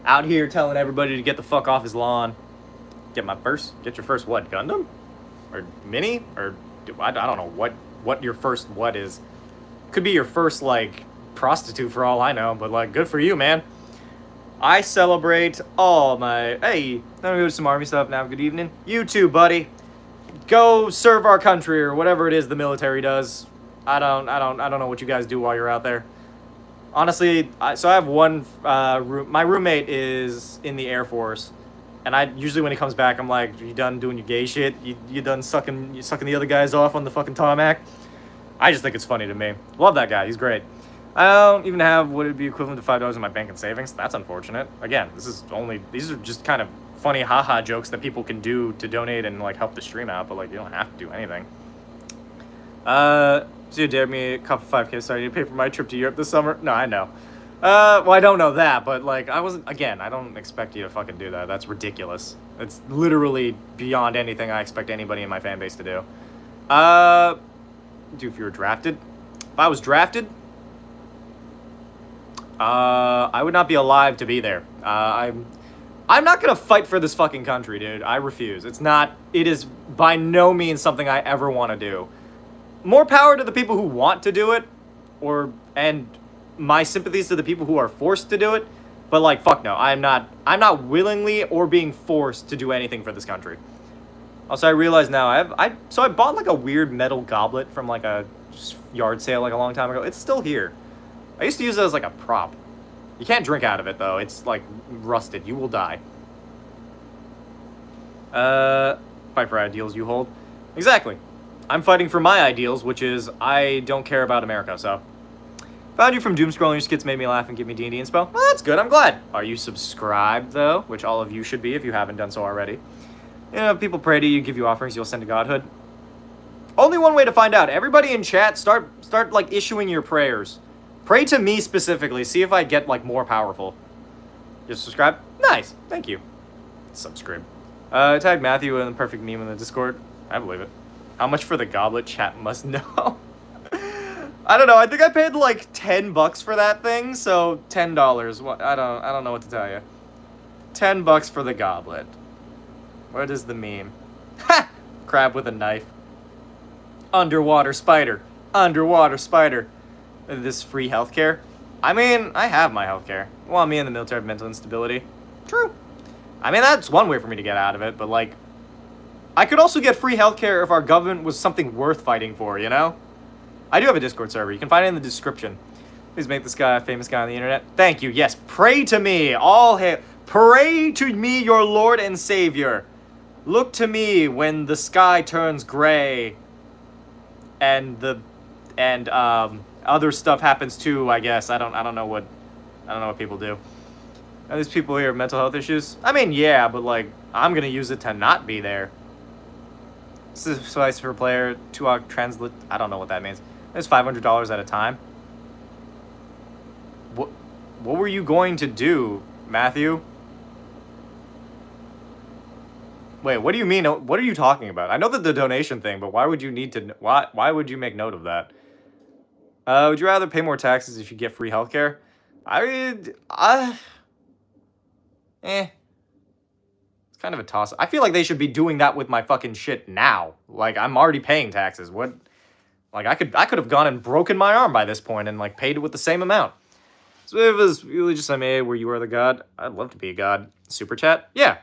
Out here telling everybody to get the fuck off his lawn. Get your first what, Gundam? Or mini? Or, I don't know what your first what is. Could be your first, like, prostitute for all I know, but, like, good for you, man. I celebrate all my... Hey, let me go to some army stuff now. Good evening. You too, buddy. Go serve our country or whatever it is the military does. I don't know what you guys do while you're out there. Honestly, so I have one my roommate is in the Air Force, and I usually when he comes back, I'm like, you done doing your gay shit? You done sucking the other guys off on the fucking tarmac? I just think it's funny to me. Love that guy. He's great. I don't even have what would be equivalent to $5 in my bank and savings. That's unfortunate. Again, these are just kind of funny haha jokes that people can do to donate and, like, help the stream out, but, like, you don't have to do anything. So you dared me a cup of 5K, so I need to pay for my trip to Europe this summer? No, I know. Well, I don't know that, but, like, I don't expect you to fucking do that. That's ridiculous. It's literally beyond anything I expect anybody in my fan base to do. If you were drafted? If I was drafted, I would not be alive to be there. I'm not gonna fight for this fucking country, dude. I refuse. It is by no means something I ever want to do. More power to the people who want to do it, and my sympathies to the people who are forced to do it, but, like, fuck no. I'm not willingly or being forced to do anything for this country. Also, I realize now, I bought, like, a weird metal goblet from, like, a yard sale, like, a long time ago. It's still here. I used to use it as, like, a prop. You can't drink out of it, though. It's, like, rusted. You will die. Fight for ideals you hold. Exactly. I'm fighting for my ideals, which is I don't care about America, so. Found you from Doomscroll, and your skits made me laugh and give me D&D inspo. Well, that's good. I'm glad. Are you subscribed, though? Which all of you should be if you haven't done so already. You know, if people pray to you, give you offerings, you'll send to godhood. Only one way to find out. Everybody in chat, start like, issuing your prayers. Pray to me specifically. See if I get, like, more powerful. You subscribe? Nice. Thank you. Subscribe. Tag Matthew in the perfect meme in the Discord. I believe it. How much for the goblet? Chat must know. I don't know. I think I paid, like, $10 for that thing, so $10. What? I don't know what to tell you. $10 for the goblet. What is the meme? Ha! Crab with a knife. Underwater spider. Underwater spider. This free healthcare? I mean, I have my healthcare. Well, me in the military have mental instability. True. I mean, that's one way for me to get out of it, but, like, I could also get free healthcare if our government was something worth fighting for, you know? I do have a Discord server. You can find it in the description. Please make this guy a famous guy on the internet. Thank you. Yes, pray to me. All hail. Pray to me, your Lord and Savior. Look to me when the sky turns gray. And other stuff happens too, I guess. I don't know what people do. Are these people here have mental health issues? I mean, yeah, but like I'm gonna use it to not be there. Suffice for player to translate. I don't know what that means. It's $500 at a time. What were you going to do, Matthew? Wait, what do you mean? What are you talking about? I know that the donation thing, but why would you need to? Why would you make note of that? Would you rather pay more taxes if you get free healthcare? It's kind of a toss. I feel like they should be doing that with my fucking shit now. Like I'm already paying taxes. What? Like I could have gone and broken my arm by this point and like paid it with the same amount. So if it was really just made where you are the god, I'd love to be a god. Super chat? Yeah.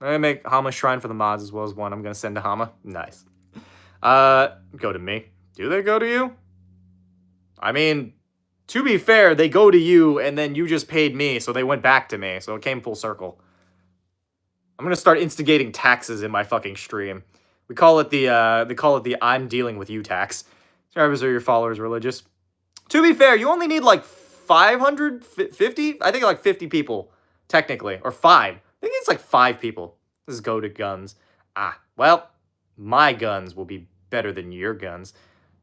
I'm gonna make Hama shrine for the mods as well as one I'm gonna send to Hama. Nice. Go to me. Do they go to you? I mean, to be fair, they go to you and then you just paid me, so they went back to me, so it came full circle. I'm gonna start instigating taxes in my fucking stream. They call it the I'm dealing with you tax. Subscribers are your followers religious. To be fair, you only need like 550? I think like 50 people, technically. Or 5. I think it's like 5 people. This is go to guns. Well, my guns will be better than your guns.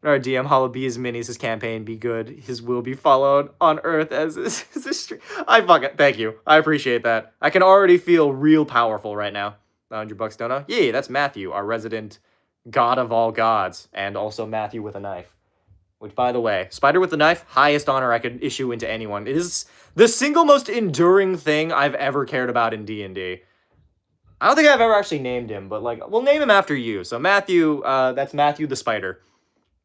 Our DM Hollow be his minis, his campaign be good. His will be followed on Earth as his stream. Thank you. I appreciate that. I can already feel real powerful right now. $100 dono. Yeah, that's Matthew, our resident god of all gods, and also Matthew with a knife. Which, by the way, spider with the knife, highest honor I could issue into anyone. It is the single most enduring thing I've ever cared about in D&D. I don't think I've ever actually named him, but like, we'll name him after you. So Matthew, that's Matthew the Spider.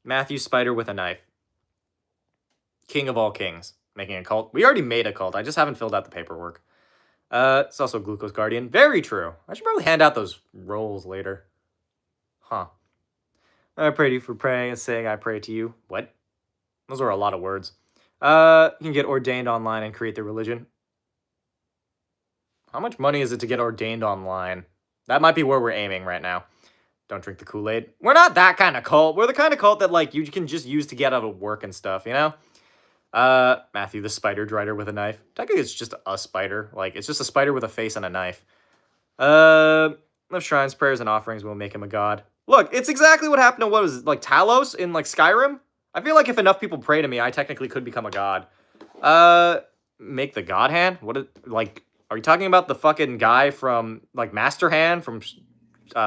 Matthew Spider with a knife. King of all kings. Making a cult. We already made a cult. I just haven't filled out the paperwork. It's also Glucose Guardian. Very true. I should probably hand out those rolls later. Huh. I pray to you for praying and saying I pray to you. What? Those are a lot of words. You can get ordained online and create the religion. How much money is it to get ordained online? That might be where we're aiming right now. Don't drink the Kool-Aid. We're not that kind of cult. We're the kind of cult that, like, you can just use to get out of work and stuff, you know? Matthew the Spider Drider with a knife. Technically, it's just a spider. Like, it's just a spider with a face and a knife. Lift shrines, prayers, and offerings will make him a god. Look, it's exactly what happened to, what was it, like, Talos in, like, Skyrim? I feel like if enough people pray to me, I technically could become a god. Make the god hand? Like, are you talking about the fucking guy from, like, Master Hand from,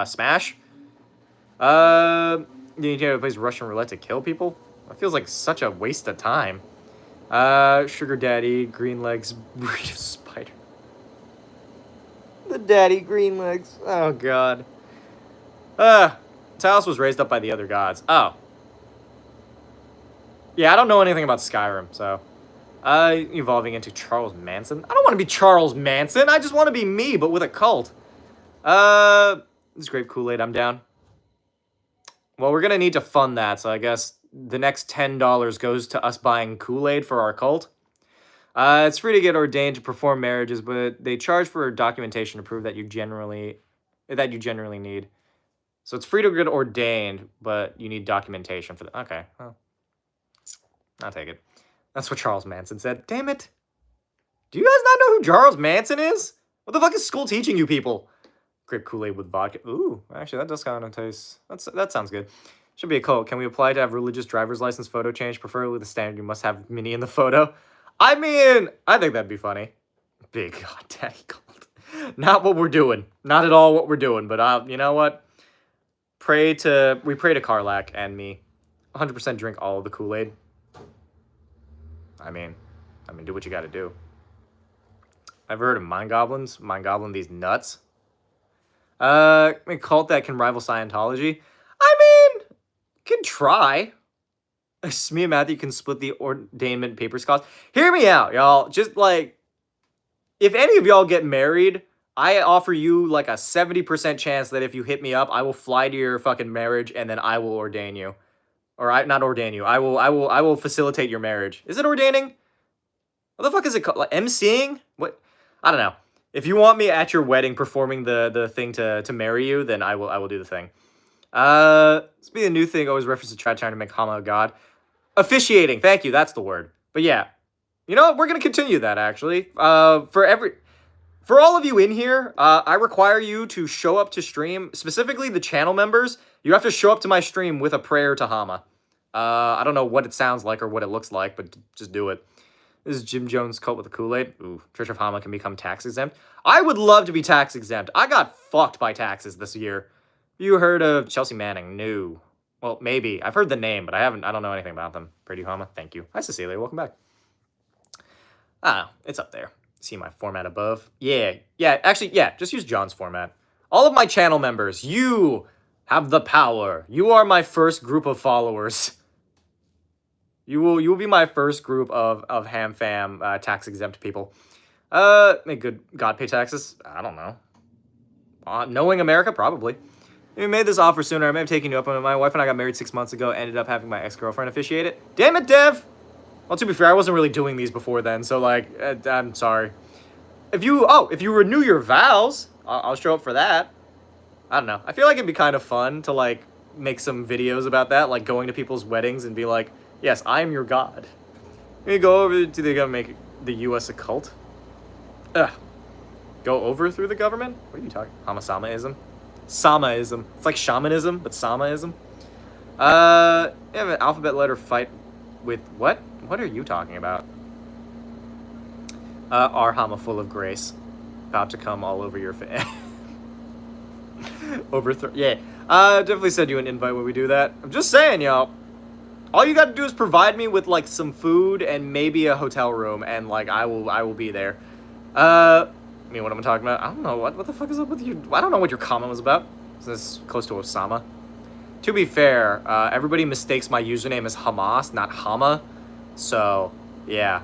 Smash? You need to play Russian roulette to kill people? That feels like such a waste of time. Sugar Daddy, Green Legs, breed of spider. The Daddy Green Legs. Oh, God. Talos was raised up by the other gods. Oh. Yeah, I don't know anything about Skyrim, so. Evolving into Charles Manson. I don't want to be Charles Manson. I just want to be me, but with a cult. This grape Kool-Aid, I'm down. Well, we're going to need to fund that, so I guess the next $10 goes to us buying Kool-Aid for our cult. It's free to get ordained to perform marriages, but they charge for documentation to prove that you generally need. So it's free to get ordained, but you need documentation for that. Okay, well, I'll take it. That's what Charles Manson said. Damn it. Do you guys not know who Charles Manson is? What the fuck is school teaching you people? Grape Kool-Aid with vodka. Ooh, actually, that does kind of taste... That sounds good. Should be a cult. Can we apply to have religious driver's license photo change? Preferably the standard you must have Minnie in the photo. I mean, I think that'd be funny. Big God Daddy cult. Not what we're doing. Not at all what we're doing. But you know what? We pray to Karlak and me. 100% drink all of the Kool-Aid. I mean, do what you gotta do. Ever heard of Mind Goblins? Mind Goblin these nuts? A cult that can rival Scientology? I mean, can try. Me and Matthew can split the ordainment papers cost. Hear me out, y'all. Just like, if any of y'all get married, I offer you like a 70% chance that if you hit me up, I will fly to your fucking marriage and then I will ordain you. Or not ordain you. I will facilitate your marriage. Is it ordaining? What the fuck is it called? Like emceeing? What? I don't know. If you want me at your wedding performing the thing to marry you, then I will do the thing. This be a new thing. Always reference to trying to make Hama a god. Officiating. Thank you. That's the word. But yeah, you know what? We're gonna continue that actually. For all of you in here, I require you to show up to stream. Specifically, the channel members. You have to show up to my stream with a prayer to Hama. I don't know what it sounds like or what it looks like, but just do it. This is Jim Jones' cult with the Kool-Aid. Ooh, Church of Hama can become tax exempt. I would love to be tax exempt. I got fucked by taxes this year. You heard of Chelsea Manning? No. Well, maybe. I've heard the name, but I don't know anything about them. Pretty Hama, thank you. Hi, Cecilia. Welcome back. It's up there. See my format above? Yeah. Actually, just use John's format. All of my channel members, you have the power. You are my first group of followers. You will be my first group of ham fam tax exempt people. Make good God pay taxes? I don't know. Knowing America, probably. If you made this offer sooner, I may have taken you up on it. My wife and I got married 6 months ago. Ended up having my ex-girlfriend officiate it. Damn it, Dev! Well, to be fair, I wasn't really doing these before then, so like, I'm sorry. If you renew your vows, I'll show up for that. I don't know. I feel like it'd be kind of fun to like make some videos about that, like going to people's weddings and be like, yes, I am your god. We go over to the government, make the U.S. a cult. Ugh. Go over through the government? What are you talking? Hamasamaism? Samaism. It's like shamanism, but Samaism. You have an alphabet letter fight with what? What are you talking about? Our Hama full of grace. About to come all over your face. Overthrow. Yeah. Definitely send you an invite when we do that. I'm just saying, y'all. All you gotta do is provide me with like some food and maybe a hotel room, and like I will be there. I mean, what am I talking about? I don't know. What the fuck is up with you? I don't know what your comment was about. Is this close to Osama? To be fair, everybody mistakes my username as Hamas, not Hama. So, yeah.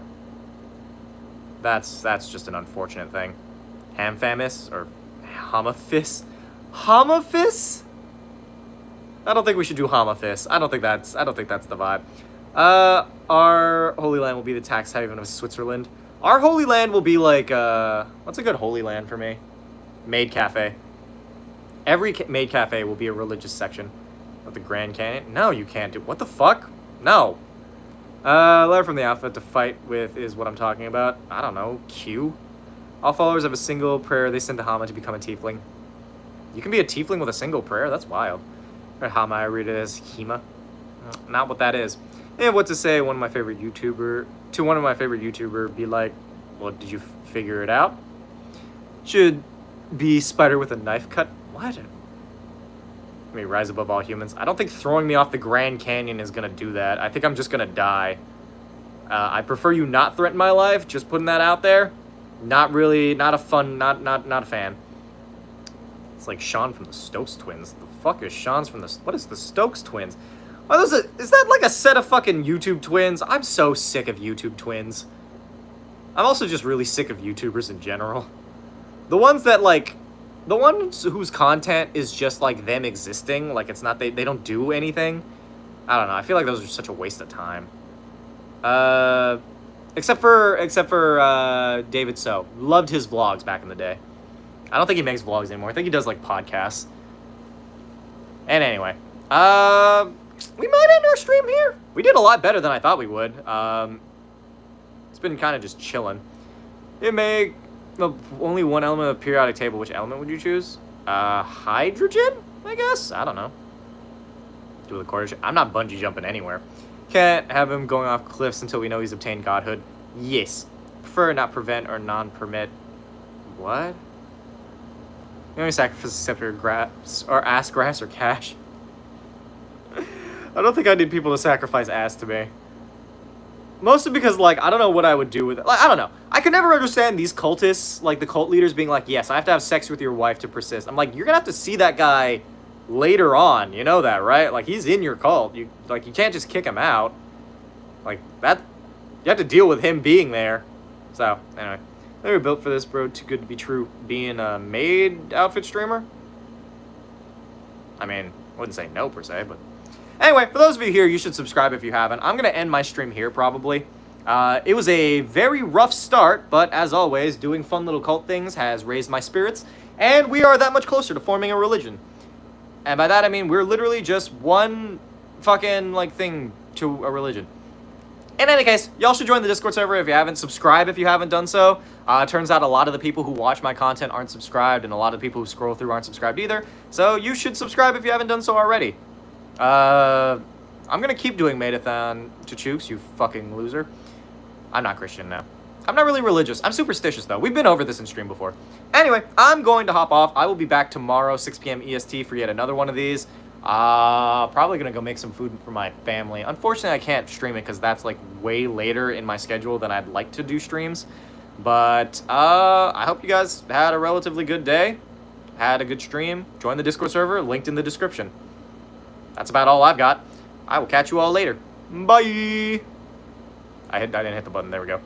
That's just an unfortunate thing. Hamfamis or Hamafis? Hamafis? I don't think we should do Hamafis. I don't think that's the vibe. Our Holy Land will be the tax haven of Switzerland. Our Holy Land will be like, what's a good Holy Land for me? Maid Cafe. Every Maid Cafe will be a religious section of the Grand Canyon. No, you can't do. What the fuck? No. Letter from the outfit to fight with is what I'm talking about. I don't know. Q. All followers have a single prayer they send to Hama to become a tiefling. You can be a tiefling with a single prayer? That's wild. Or Hama, I read it as Hema. Not what that is. And what to say, one of my favorite YouTuber be like, well, did you figure it out? Should be spider with a knife cut. What? Let me rise above all humans. I don't think throwing me off the Grand Canyon is gonna do that. I think I'm just gonna die. I prefer you not threaten my life. Just putting that out there. Not really, not a fan. It's like Sean from the Stokes Twins. The fuck is Sean's from the... What is the Stokes Twins? Is that like a set of fucking YouTube twins? I'm so sick of YouTube twins. I'm also just really sick of YouTubers in general. The ones whose content is just like them existing, like it's not, they don't do anything. I don't know, I feel like those are such a waste of time. Except for David So. Loved his vlogs back in the day. I don't think he makes vlogs anymore. I think he does like podcasts. And anyway, we might end our stream here. We did a lot better than I thought we would. It's been kind of just chilling. It may only one element of the periodic table. Which element would you choose? Hydrogen, I guess. I don't know. Do the quarter. I'm not bungee jumping anywhere. Can't have him going off cliffs until we know he's obtained godhood. Yes. Prefer not prevent or non-permit. What? You only sacrifice scepter, grass, or ass grass, or cash. I don't think I need people to sacrifice ass to me. Mostly because, like, I don't know what I would do with it. Like, I don't know. I could never understand these cultists, like, the cult leaders being like, yes, I have to have sex with your wife to persist. I'm like, you're gonna have to see that guy later on. You know that, right? Like, he's in your cult. You can't just kick him out. Like, that... You have to deal with him being there. So, anyway. They were built for this, bro. Too good to be true. Being a maid outfit streamer? I mean, I wouldn't say no, per se, but... Anyway, for those of you here, you should subscribe if you haven't. I'm going to end my stream here, probably. It was a very rough start, but as always, doing fun little cult things has raised my spirits, and we are that much closer to forming a religion. And by that, I mean we're literally just one fucking, like, thing to a religion. In any case, y'all should join the Discord server if you haven't. Subscribe if you haven't done so. Turns out a lot of the people who watch my content aren't subscribed, and a lot of the people who scroll through aren't subscribed either. So you should subscribe if you haven't done so already. I'm gonna keep doing Maidathon to Chooks, you fucking loser. I'm not Christian now. I'm not really religious. I'm superstitious, though. We've been over this in stream before. Anyway, I'm going to hop off. I will be back tomorrow, 6 p.m. EST, for yet another one of these. Probably gonna go make some food for my family. Unfortunately, I can't stream it because that's like way later in my schedule than I'd like to do streams. But I hope you guys had a relatively good day, had a good stream. Join the Discord server, linked in the description. That's about all I've got. I will catch you all later. Bye. I didn't hit the button. There we go.